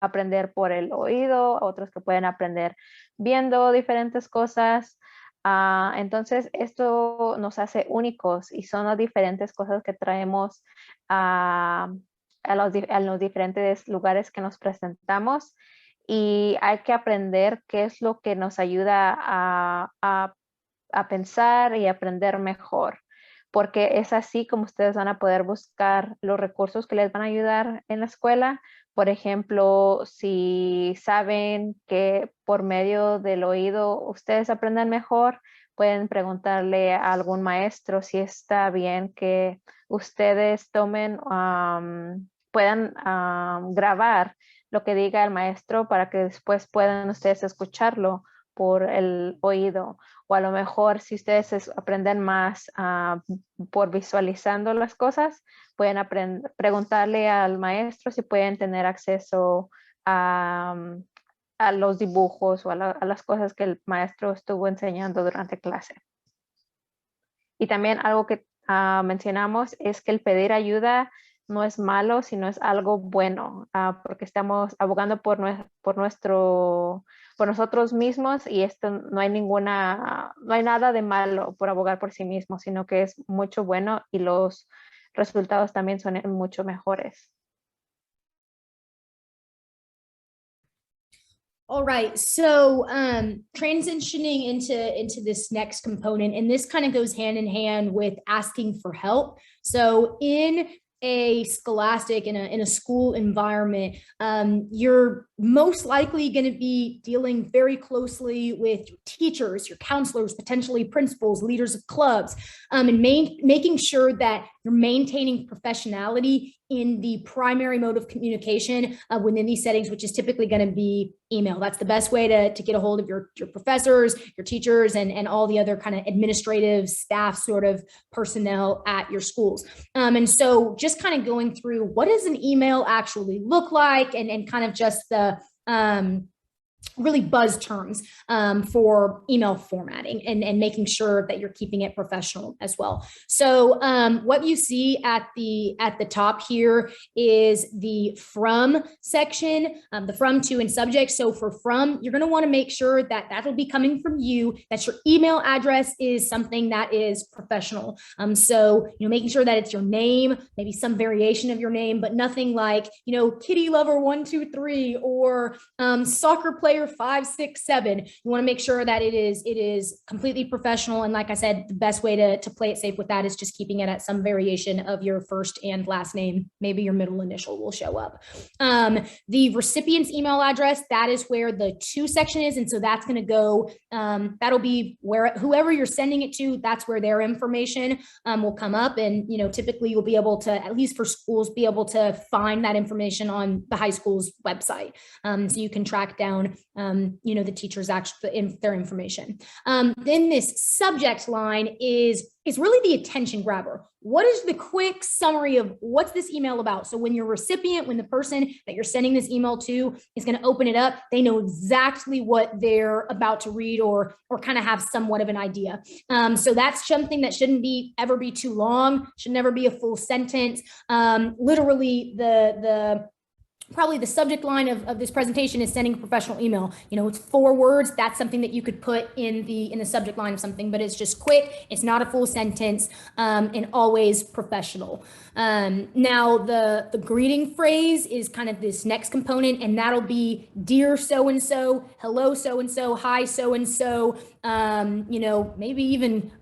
aprender por el oído, otros que pueden aprender viendo diferentes cosas. Entonces, esto nos hace únicos y son las diferentes cosas que traemos a los diferentes lugares que nos presentamos. Y hay que aprender qué es lo que nos ayuda a pensar y aprender mejor, porque es así como ustedes van a poder buscar los recursos que les van a ayudar en la escuela. Por ejemplo, si saben que por medio del oído ustedes aprenden mejor, pueden preguntarle a algún maestro si está bien que ustedes tomen, puedan grabar lo que diga el maestro para que después puedan ustedes escucharlo por el oído. O a lo mejor si ustedes aprenden más por visualizando las cosas, pueden preguntarle al maestro si pueden tener acceso a los dibujos o a las cosas que el maestro estuvo enseñando durante clase. Y también algo que mencionamos es que el pedir ayuda no es malo, sino es algo bueno, porque estamos abogando por nosotros mismos, y esto no hay nada de malo por abogar por sí mismo, sino que es mucho bueno y los resultados también son mucho mejores. All right, so transitioning into this next component, and this kind of goes hand in hand with asking for help. So in a scholastic, in a school environment, you're most likely going to be dealing very closely with your teachers, your counselors, potentially principals, leaders of clubs, and making sure that you're maintaining professionality in the primary mode of communication within these settings, which is typically going to be email. That's the best way to get a hold of your professors, your teachers, and all the other kind of administrative staff sort of personnel at your schools. And so just kind of going through, what does an email actually look like, and kind of just the really buzz terms for email formatting, and making sure that you're keeping it professional as well. So what you see at the top here is the from section, the from, to, and subject. So for from, you're going to want to make sure that that'll be coming from you, that your email address is something that is professional. So, making sure that it's your name, maybe some variation of your name, but nothing like, kitty lover 123 or soccer player 567. You want to make sure that it is completely professional. And like I said, the best way to play it safe with that is just keeping it at some variation of your first and last name. Maybe your middle initial will show up. The recipient's email address, that is where the to section is. And so that's going to go, that'll be where whoever you're sending it to, that's where their information will come up. And, typically you'll be able to, at least for schools, be able to find that information on the high school's website. So you can track down the teachers actually in their information. Then this subject line is really the attention grabber. What is the quick summary of what's this email about? So when your recipient, when the person that you're sending this email to is going to open it up, they know exactly what they're about to read, or kind of have somewhat of an idea. So that's something that shouldn't ever be too long, should never be a full sentence. Literally probably the subject line of this presentation is sending a professional email. It's 4 words. That's something that you could put in the subject line of something, but it's just quick. It's not a full sentence, and always professional. Now the greeting phrase is kind of this next component, and that'll be dear so-and-so, hello so-and-so, hi so-and-so, maybe even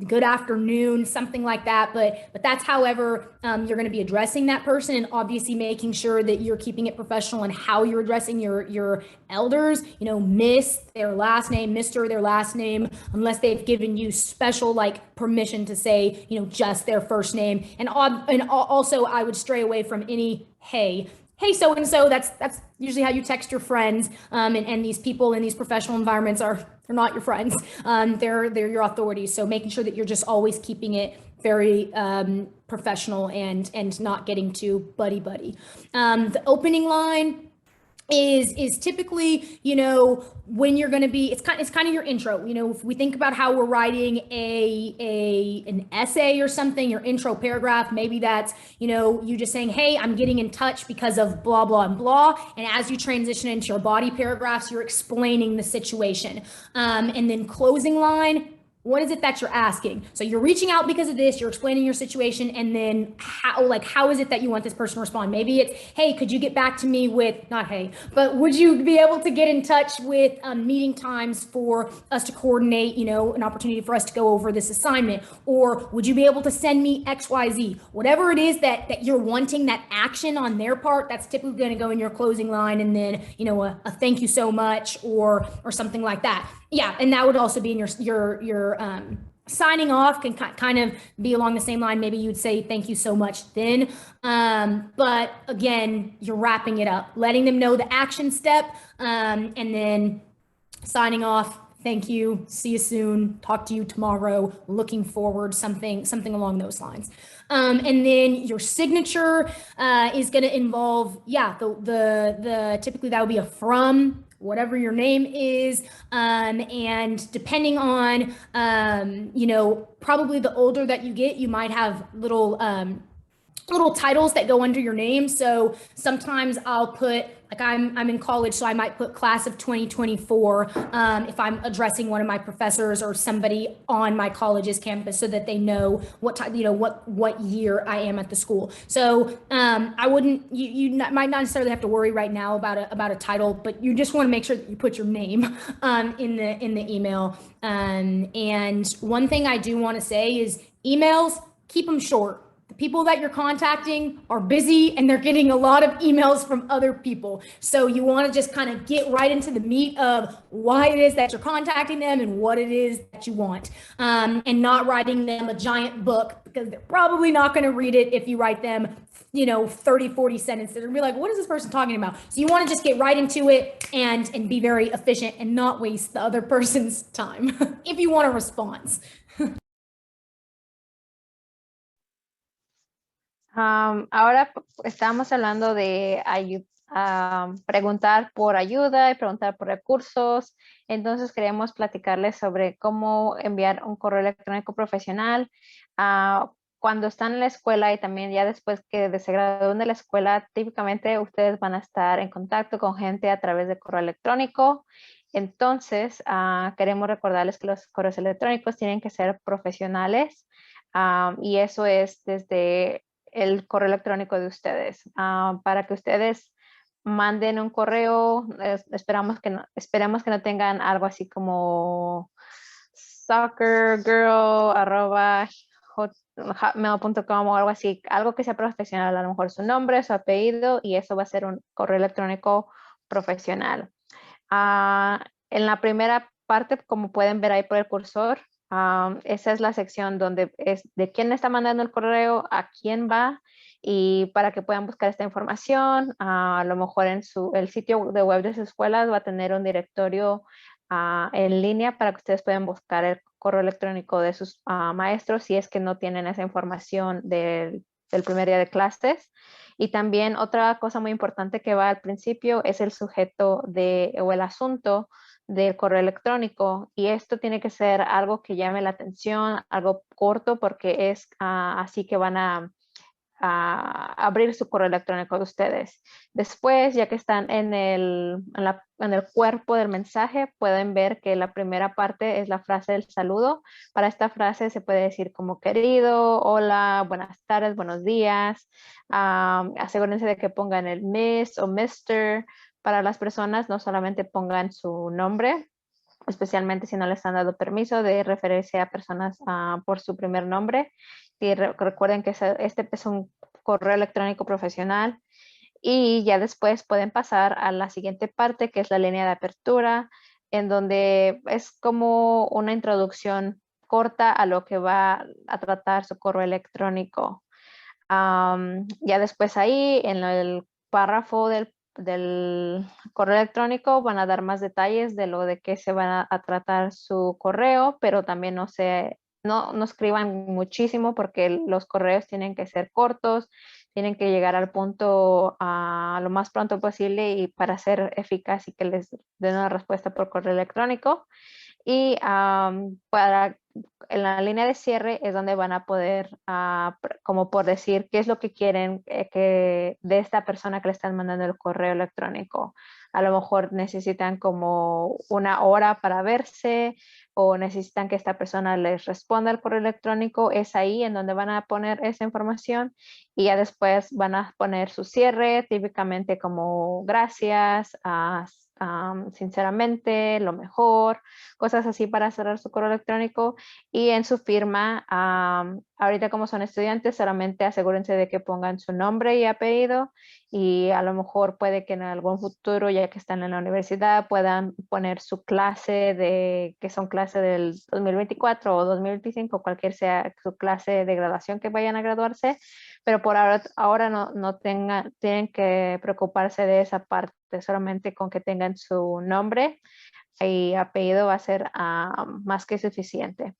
good afternoon, something like that. But that's however you're going to be addressing that person, and obviously making sure that you're keeping it professional and how you're addressing your elders. Miss, their last name, Mr., their last name, unless they've given you special permission to say just their first name. And also I would stray away from any hey so-and-so. That's usually how you text your friends, and these people in these professional environments are not your friends. They're your authorities. So making sure that you're just always keeping it very professional and not getting too buddy. The opening line is typically, when you're going to be, it's kind of your intro. If we think about how we're writing an essay or something, your intro paragraph, maybe that's, you just saying, hey, I'm getting in touch because of blah, blah, and blah. And as you transition into your body paragraphs, you're explaining the situation. And then closing line, What is it that you're asking? So you're reaching out because of this, you're explaining your situation, and then how is it that you want this person to respond? Maybe it's, hey, could you get back to me with, not hey, but would you be able to get in touch with meeting times for us to coordinate, an opportunity for us to go over this assignment? Or would you be able to send me XYZ? Whatever it is that you're wanting, that action on their part, that's typically going to go in your closing line, and then, a thank you so much or something like that. Yeah, and that would also be in your signing off, can kind of be along the same line. Maybe you'd say thank you so much then. But again, you're wrapping it up, letting them know the action step, and then signing off. Thank you. See you soon. Talk to you tomorrow. Looking forward. Something along those lines. And then your signature is going to involve, the typically that would be a from, whatever your name is, and depending on, probably the older that you get, you might have little titles that go under your name. So sometimes I'll put, like I'm in college, so I might put class of 2024 if I'm addressing one of my professors or somebody on my college's campus, so that they know what year I am at the school. So I wouldn't, you might not necessarily have to worry right now about a title, but you just want to make sure that you put your name in the email. And one thing I do want to say is emails, keep them short. The people that you're contacting are busy and they're getting a lot of emails from other people. So you want to just kind of get right into the meat of why it is that you're contacting them and what it is that you want, and not writing them a giant book, because they're probably not going to read it if you write them 30, 40 sentences and be like, what is this person talking about? So you want to just get right into it and be very efficient and not waste the other person's time if you want a response. Ahora estamos hablando de preguntar por ayuda y preguntar por recursos. Entonces queremos platicarles sobre cómo enviar un correo electrónico profesional cuando están en la escuela, y también ya después que se gradúen de la escuela. Típicamente ustedes van a estar en contacto con gente a través de correo electrónico. Entonces queremos recordarles que los correos electrónicos tienen que ser profesionales, y eso es desde el correo electrónico de ustedes. Para que ustedes manden un correo, esperemos que no tengan algo así como soccergirl@hotmail.com o algo así, algo que sea profesional, a lo mejor su nombre, su apellido, y eso va a ser un correo electrónico profesional. En la primera parte, como pueden ver ahí por el cursor, esa es la sección donde es de quién está mandando el correo, a quién va, y para que puedan buscar esta información. A lo mejor en el sitio de web de su escuela va a tener un directorio en línea para que ustedes puedan buscar el correo electrónico de sus maestros, si es que no tienen esa información del primer día de clases. Y también otra cosa muy importante que va al principio es el sujeto o el asunto del correo electrónico, y esto tiene que ser algo que llame la atención, algo corto, porque es así que van a abrir su correo electrónico de ustedes. Después, ya que están en el cuerpo del mensaje, pueden ver que la primera parte es la frase del saludo. Para esta frase se puede decir como querido, hola, buenas tardes, buenos días. Asegúrense de que pongan el Miss o Mr. Para las personas, no solamente pongan su nombre, especialmente si no les han dado permiso de referirse a personas por su primer nombre. Y recuerden que este es un correo electrónico profesional. Y ya después pueden pasar a la siguiente parte, que es la línea de apertura, en donde es como una introducción corta a lo que va a tratar su correo electrónico. Ya después ahí, en el párrafo del correo electrónico, van a dar más detalles de lo de qué se van a tratar su correo, pero también no escriban muchísimo, porque los correos tienen que ser cortos, tienen que llegar al punto lo más pronto posible, y para ser eficaz y que les den una respuesta por correo electrónico. Y en la línea de cierre es donde van a poder, como por decir, qué es lo que quieren que de esta persona que le están mandando el correo electrónico. A lo mejor necesitan como una hora para verse, o necesitan que esta persona les responda al correo electrónico, es ahí en donde van a poner esa información y ya después van a poner su cierre, típicamente como gracias, sinceramente, lo mejor, cosas así para cerrar su correo electrónico. Y en su firma, ahorita como son estudiantes, solamente asegúrense de que pongan su nombre y apellido, y a lo mejor puede que en algún futuro, ya que están en la universidad, puedan poner su clase que son clase del 2024 o 2025, cualquier sea su clase de graduación que vayan a graduarse, pero por ahora no tienen que preocuparse de esa parte, solamente con que tengan su nombre y apellido va a ser más que suficiente.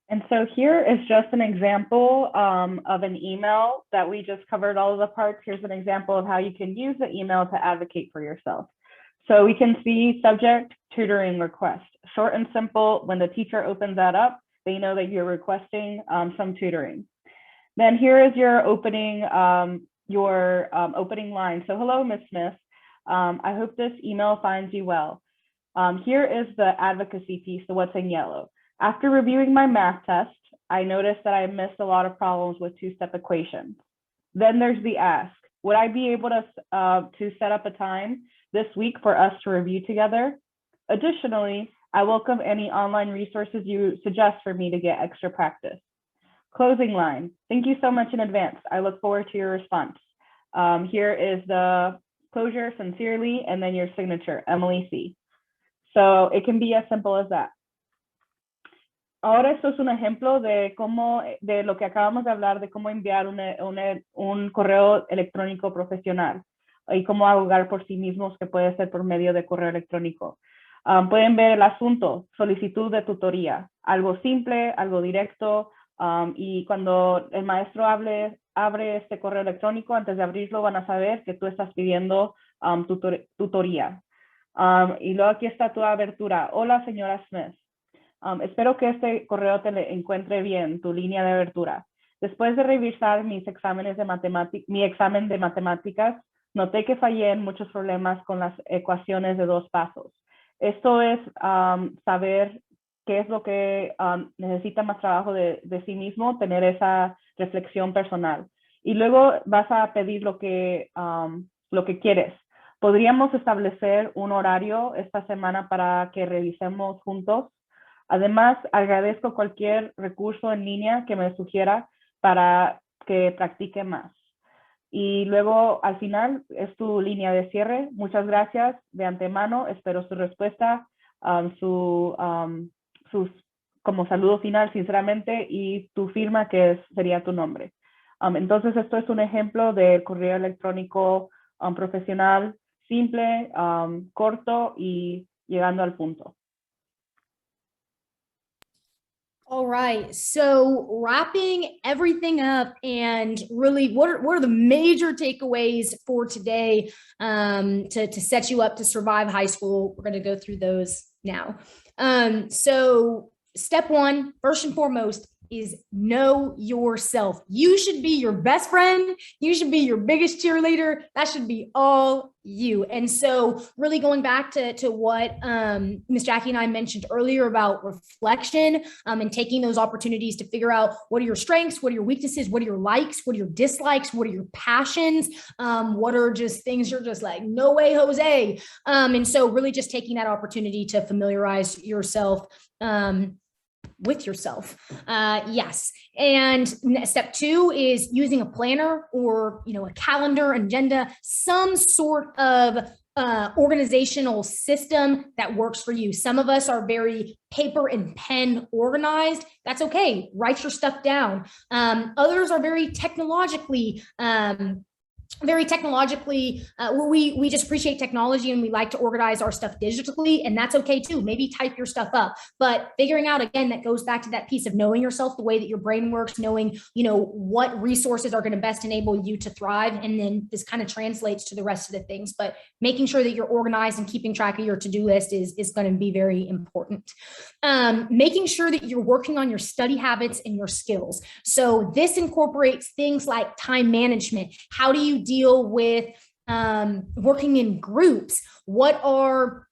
And so here is just an example of an email that we just covered all of the parts. Here's an example of how you can use the email to advocate for yourself. So we can see subject, tutoring request. Short and simple. When the teacher opens that up, they know that you're requesting some tutoring. Then here is your opening line. So hello, Ms. Smith. I hope this email finds you well. Here is the advocacy piece, so what's in yellow. After reviewing my math test, I noticed that I missed a lot of problems with two-step equations. Then there's the ask. Would I be able to set up a time this week for us to review together? Additionally, I welcome any online resources you suggest for me to get extra practice. Closing line. Thank you so much in advance. I look forward to your response. Here is the closure, sincerely, and then your signature, Emily C. So it can be as simple as that. Ahora esto es un ejemplo de lo que acabamos de hablar, de cómo enviar un correo electrónico profesional y cómo abogar por sí mismos, que puede ser por medio de correo electrónico. Pueden ver el asunto, solicitud de tutoría, algo simple, algo directo, y cuando el maestro abre este correo electrónico, antes de abrirlo van a saber que tú estás pidiendo tutoría. Y luego aquí está tu abertura. Hola, señora Smith. Espero que este correo te encuentre bien, tu línea de abertura. Después de revisar mi examen de matemáticas, noté que fallé en muchos problemas con las ecuaciones de dos pasos. Esto es saber qué es lo que necesita más trabajo de sí mismo, tener esa reflexión personal. Y luego vas a pedir lo que quieres. Podríamos establecer un horario esta semana para que revisemos juntos. Además, agradezco cualquier recurso en línea que me sugiera para que practique más. Y luego, al final, es tu línea de cierre. Muchas gracias de antemano. Espero su respuesta, como saludo final, sinceramente, y tu firma, que sería tu nombre. Entonces, esto es un ejemplo de correo electrónico profesional, simple, corto y llegando al punto. All right, so wrapping everything up, and really, what are the major takeaways for today to set you up to survive high school? We're going to go through those now. So step one, first and foremost, is know yourself. You should be your best friend. You should be your biggest cheerleader. That should be all you. And so really going back to what Ms. Jackie and I mentioned earlier about reflection and taking those opportunities to figure out what are your strengths, what are your weaknesses, what are your likes, what are your dislikes, what are your passions, what are just things you're just like, no way, Jose. And so really just taking that opportunity to familiarize yourself with yourself. Yes. And step two is using a planner or, a calendar, agenda, some sort of organizational system that works for you. Some of us are very paper and pen organized. That's okay. Write your stuff down. Others are very technologically we just appreciate technology and we like to organize our stuff digitally, and that's okay too. Maybe type your stuff up, but figuring out, again, that goes back to that piece of knowing yourself, the way that your brain works, knowing, what resources are going to best enable you to thrive. And then this kind of translates to the rest of the things, but making sure that you're organized and keeping track of your to-do list is going to be very important. Making sure that you're working on your study habits and your skills. So this incorporates things like time management. How do you deal with working in groups, what are,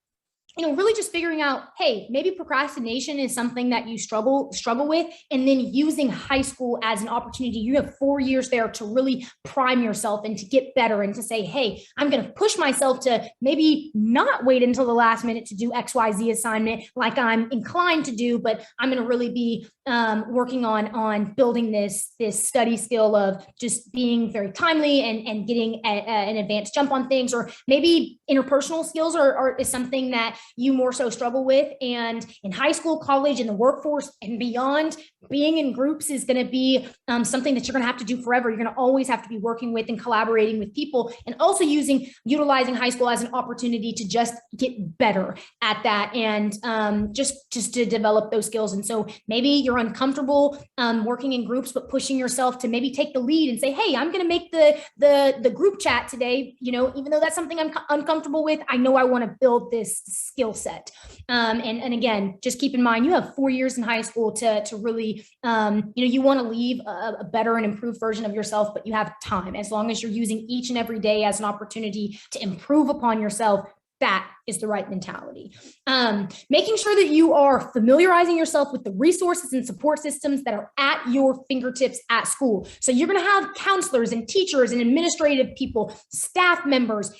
really just figuring out, hey, maybe procrastination is something that you struggle with, and then using high school as an opportunity. You have 4 years there to really prime yourself and to get better and to say, hey, I'm going to push myself to maybe not wait until the last minute to do XYZ assignment like I'm inclined to do, but I'm going to really be working on building this study skill of just being very timely and getting an advanced jump on things. Or maybe interpersonal skills is something that you more so struggle with. And in high school, college, and the workforce and beyond, being in groups is going to be something that you're going to have to do forever. You're going to always have to be working with and collaborating with people, and also utilizing high school as an opportunity to just get better at that, and just to develop those skills. And so maybe you're uncomfortable working in groups, but pushing yourself to maybe take the lead and say, hey, I'm going to make the group chat today. Even though that's something I'm uncomfortable with, I know I want to build this skill set. And again, just keep in mind, you have 4 years in high school to really, you want to leave a better and improved version of yourself, but you have time. As long as you're using each and every day as an opportunity to improve upon yourself, that is the right mentality. Making sure that you are familiarizing yourself with the resources and support systems that are at your fingertips at school. So you're going to have counselors and teachers and administrative people, staff members,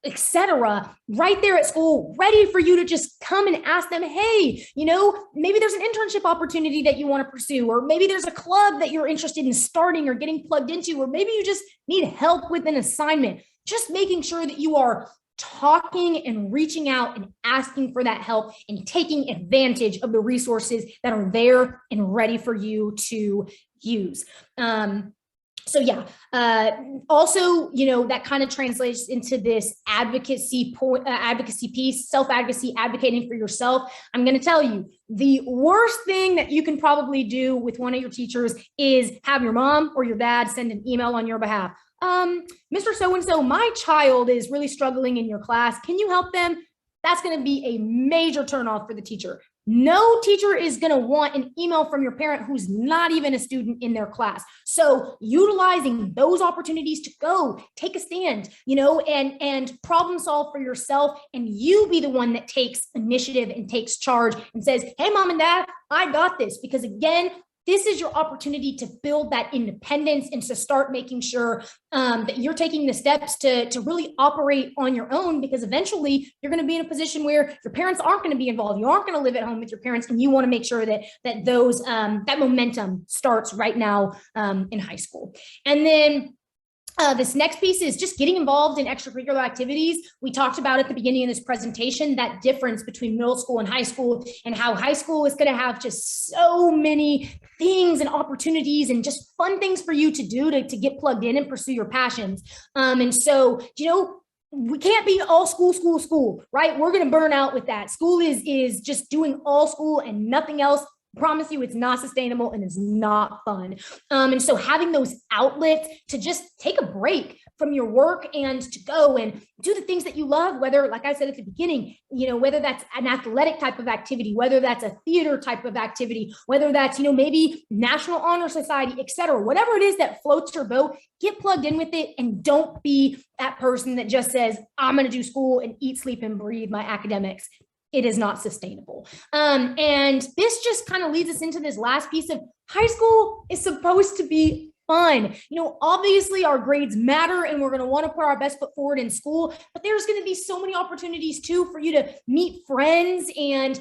etc., right there at school, ready for you to just come and ask them, hey, maybe there's an internship opportunity that you want to pursue, or maybe there's a club that you're interested in starting or getting plugged into, or maybe you just need help with an assignment. Just making sure that you are talking and reaching out and asking for that help and taking advantage of the resources that are there and ready for you to use. So yeah, also, that kind of translates into this advocacy piece, self-advocacy, advocating for yourself. I'm going to tell you, the worst thing that you can probably do with one of your teachers is have your mom or your dad send an email on your behalf. Mr. So-and-so, my child is really struggling in your class. Can you help them? That's going to be a major turnoff for the teacher. No teacher is going to want an email from your parent who's not even a student in their class. So utilizing those opportunities to go take a stand, and problem solve for yourself, and you be the one that takes initiative and takes charge and says, hey, mom and dad, I got this. Because again, this is your opportunity to build that independence and to start making sure that you're taking the steps to really operate on your own, because eventually you're going to be in a position where your parents aren't going to be involved. You aren't going to live at home with your parents, and you want to make sure that that momentum starts right now in high school. And then this next piece is just getting involved in extracurricular activities. We talked about at the beginning of this presentation that difference between middle school and high school, and how high school is going to have just so many things and opportunities and just fun things for you to do to get plugged in and pursue your passions. And so, we can't be all school, right? We're going to burn out with that. School is just doing all school and nothing else. Promise you, it's not sustainable and it's not fun. And so having those outlets to just take a break from your work and to go and do the things that you love, whether, like I said at the beginning, whether that's an athletic type of activity, whether that's a theater type of activity, whether that's, maybe National Honor Society, etc., whatever it is that floats your boat, get plugged in with it, and don't be that person that just says, I'm going to do school and eat, sleep, and breathe my academics. It is not sustainable. And this just kind of leads us into this last piece of high school is supposed to be fun. Obviously our grades matter and we're going to want to put our best foot forward in school, but there's going to be so many opportunities too for you to meet friends and,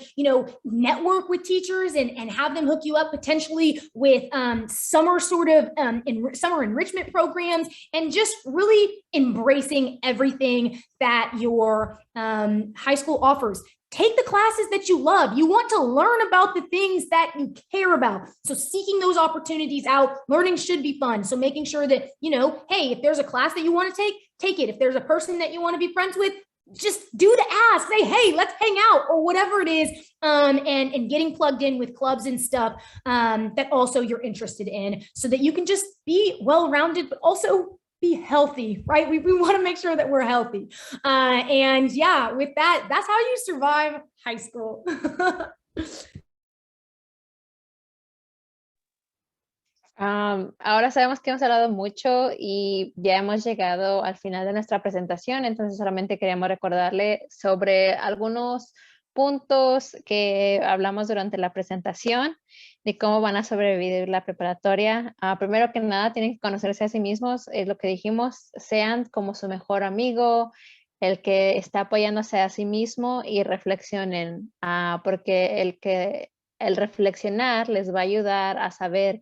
network with teachers and have them hook you up potentially with summer summer enrichment programs, and just really embracing everything that your high school offers. Take the classes that you love. You want to learn about the things that you care about. So seeking those opportunities out, learning should be fun. So making sure that, hey, if there's a class that you want to take it. If there's a person that you want to be friends with, just do the ask. Say, hey, let's hang out, or whatever it is. And getting plugged in with clubs and stuff that also you're interested in, so that you can just be well-rounded, but also be healthy, right? We want to make sure that we're healthy. And yeah, with that, that's how you survive high school. Ahora sabemos que hemos hablado mucho y ya hemos llegado al final de nuestra presentación, entonces solamente queríamos recordarle sobre algunos puntos que hablamos durante la presentación de cómo van a sobrevivir la preparatoria. Primero que nada, tienen que conocerse a sí mismos, es lo que dijimos, sean como su mejor amigo, el que está apoyándose a sí mismo y reflexionen, porque el reflexionar les va a ayudar a saber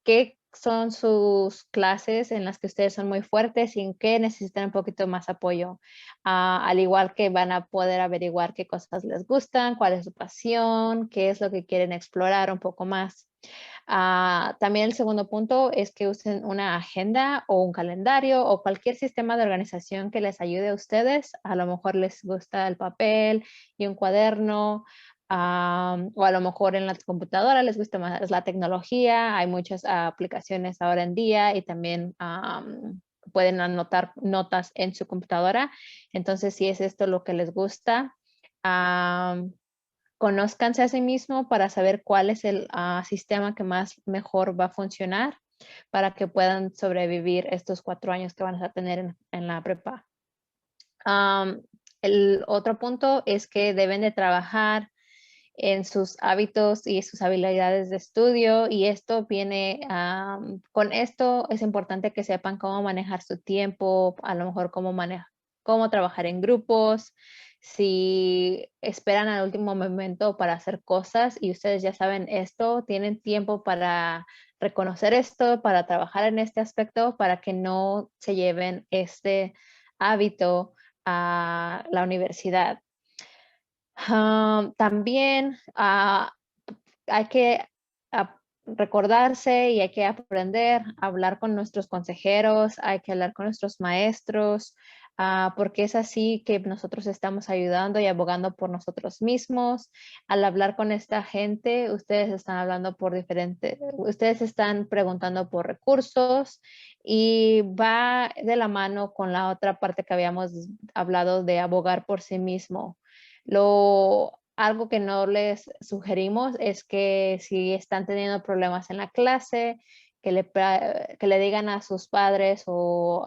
qué son sus clases en las que ustedes son muy fuertes y en qué necesitan un poquito más apoyo. Al igual que van a poder averiguar qué cosas les gustan, cuál es su pasión, qué es lo que quieren explorar un poco más. También el segundo punto es que usen una agenda o un calendario o cualquier sistema de organización que les ayude a ustedes. A lo mejor les gusta el papel y un cuaderno, o a lo mejor en la computadora les gusta más la tecnología. Hay muchas aplicaciones ahora en día y también pueden anotar notas en su computadora. Entonces, si es esto lo que les gusta, conózcanse a sí mismo para saber cuál es el sistema que más mejor va a funcionar para que puedan sobrevivir estos 4 años que van a tener en la prepa. El otro punto es que deben de trabajar en sus hábitos y sus habilidades de estudio, y esto viene, con esto es importante que sepan cómo manejar su tiempo, a lo mejor cómo trabajar en grupos, si esperan al último momento para hacer cosas y ustedes ya saben esto, tienen tiempo para reconocer esto, para trabajar en este aspecto, para que no se lleven este hábito a la universidad. También hay que recordarse y hay que aprender a hablar con nuestros consejeros, hay que hablar con nuestros maestros, porque es así que nosotros estamos ayudando y abogando por nosotros mismos. Al hablar con esta gente, ustedes están hablando ustedes están preguntando por recursos y va de la mano con la otra parte que habíamos hablado de abogar por sí mismo. Algo que no les sugerimos es que si están teniendo problemas en la clase, que le digan a sus padres o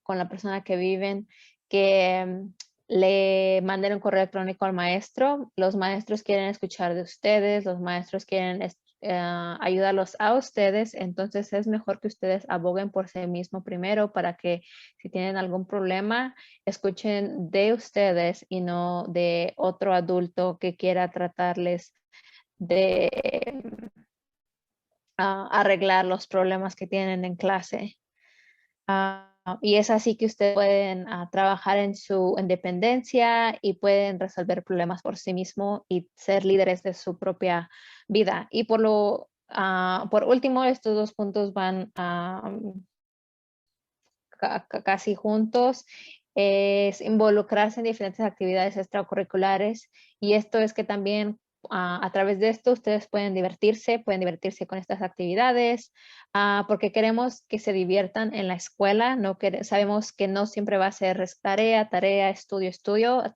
con la persona que viven que le manden un correo electrónico al maestro. Los maestros quieren escuchar de ustedes, los maestros quieren ayudarlos a ustedes, entonces es mejor que ustedes aboguen por sí mismos primero para que si tienen algún problema, escuchen de ustedes y no de otro adulto que quiera tratarles de arreglar los problemas que tienen en clase. Y es así que ustedes pueden trabajar en su independencia y pueden resolver problemas por sí mismos y ser líderes de su propia vida. Y por último, estos dos puntos van casi juntos, es involucrarse en diferentes actividades extracurriculares, y esto es que también a través de esto ustedes pueden divertirse con estas actividades, porque queremos que se diviertan en la escuela. Sabemos que no siempre va a ser tarea, estudio,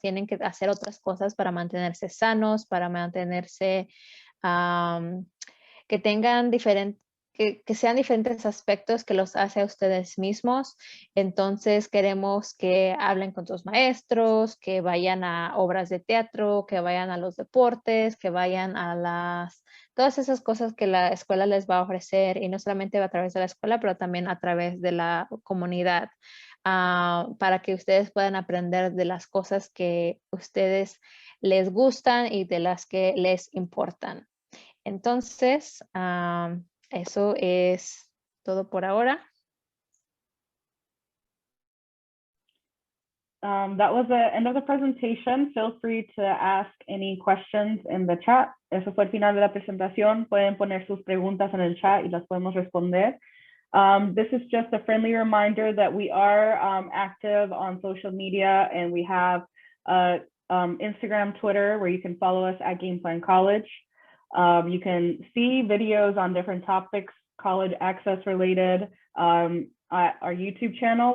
tienen que hacer otras cosas para mantenerse sanos, para mantenerse, que tengan que sean diferentes aspectos que los hace a ustedes mismos. Entonces queremos que hablen con sus maestros, que vayan a obras de teatro, que vayan a los deportes, que vayan a todas esas cosas que la escuela les va a ofrecer, y no solamente a través de la escuela, pero también a través de la comunidad, para que ustedes puedan aprender de las cosas que ustedes les gustan y de las que les importan. Entonces, eso es todo por ahora. That was the end of the presentation. Feel free to ask any questions in the chat. Eso fue el final de la presentación. Pueden poner sus preguntas en el chat y las podemos responder. This is just a friendly reminder that we are active on social media, and we have Instagram, Twitter, where you can follow us at Game Plan College. You can see videos on different topics, college access related, at our YouTube channel.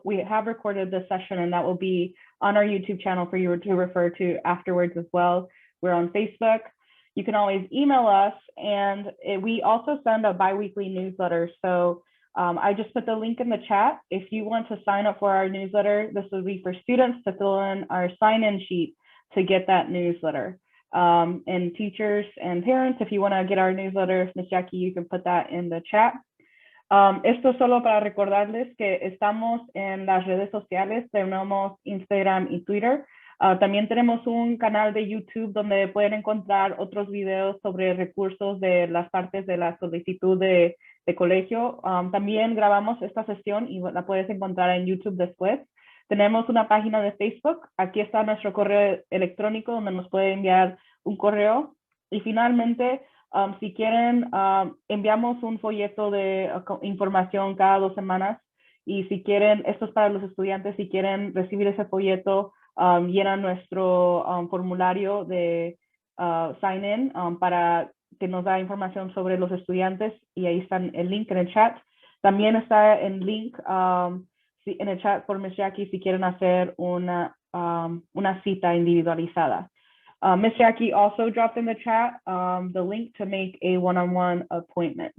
We have recorded this session, and that will be on our YouTube channel for you to refer to afterwards as well. We're on Facebook. you can always email us, and we also send a bi-weekly newsletter. So I just put the link in the chat. If you want to sign up for our newsletter, this would be for students to fill in our sign-in sheet to get that newsletter. And teachers and parents, if you want to get our newsletter, Ms. Jackie, you can put that in the chat. Esto solo para recordarles que estamos en las redes sociales, tenemos Instagram y Twitter. También tenemos un canal de YouTube donde pueden encontrar otros videos sobre recursos de las partes de la solicitud de colegio. También grabamos esta sesión y la puedes encontrar en YouTube después. Tenemos una página de Facebook. Aquí está nuestro correo electrónico donde nos puede enviar un correo. Y finalmente, si quieren, enviamos un folleto de información cada 2 semanas. Y si quieren, esto es para los estudiantes, si quieren recibir ese folleto, llenan nuestro formulario de sign-in para que nos da información sobre los estudiantes. Y ahí está el link en el chat. También está el link en el chat por Ms. Jackie si quieren hacer una cita individualizada. Ms. Jackie also dropped in the chat the link to make a one-on-one appointment.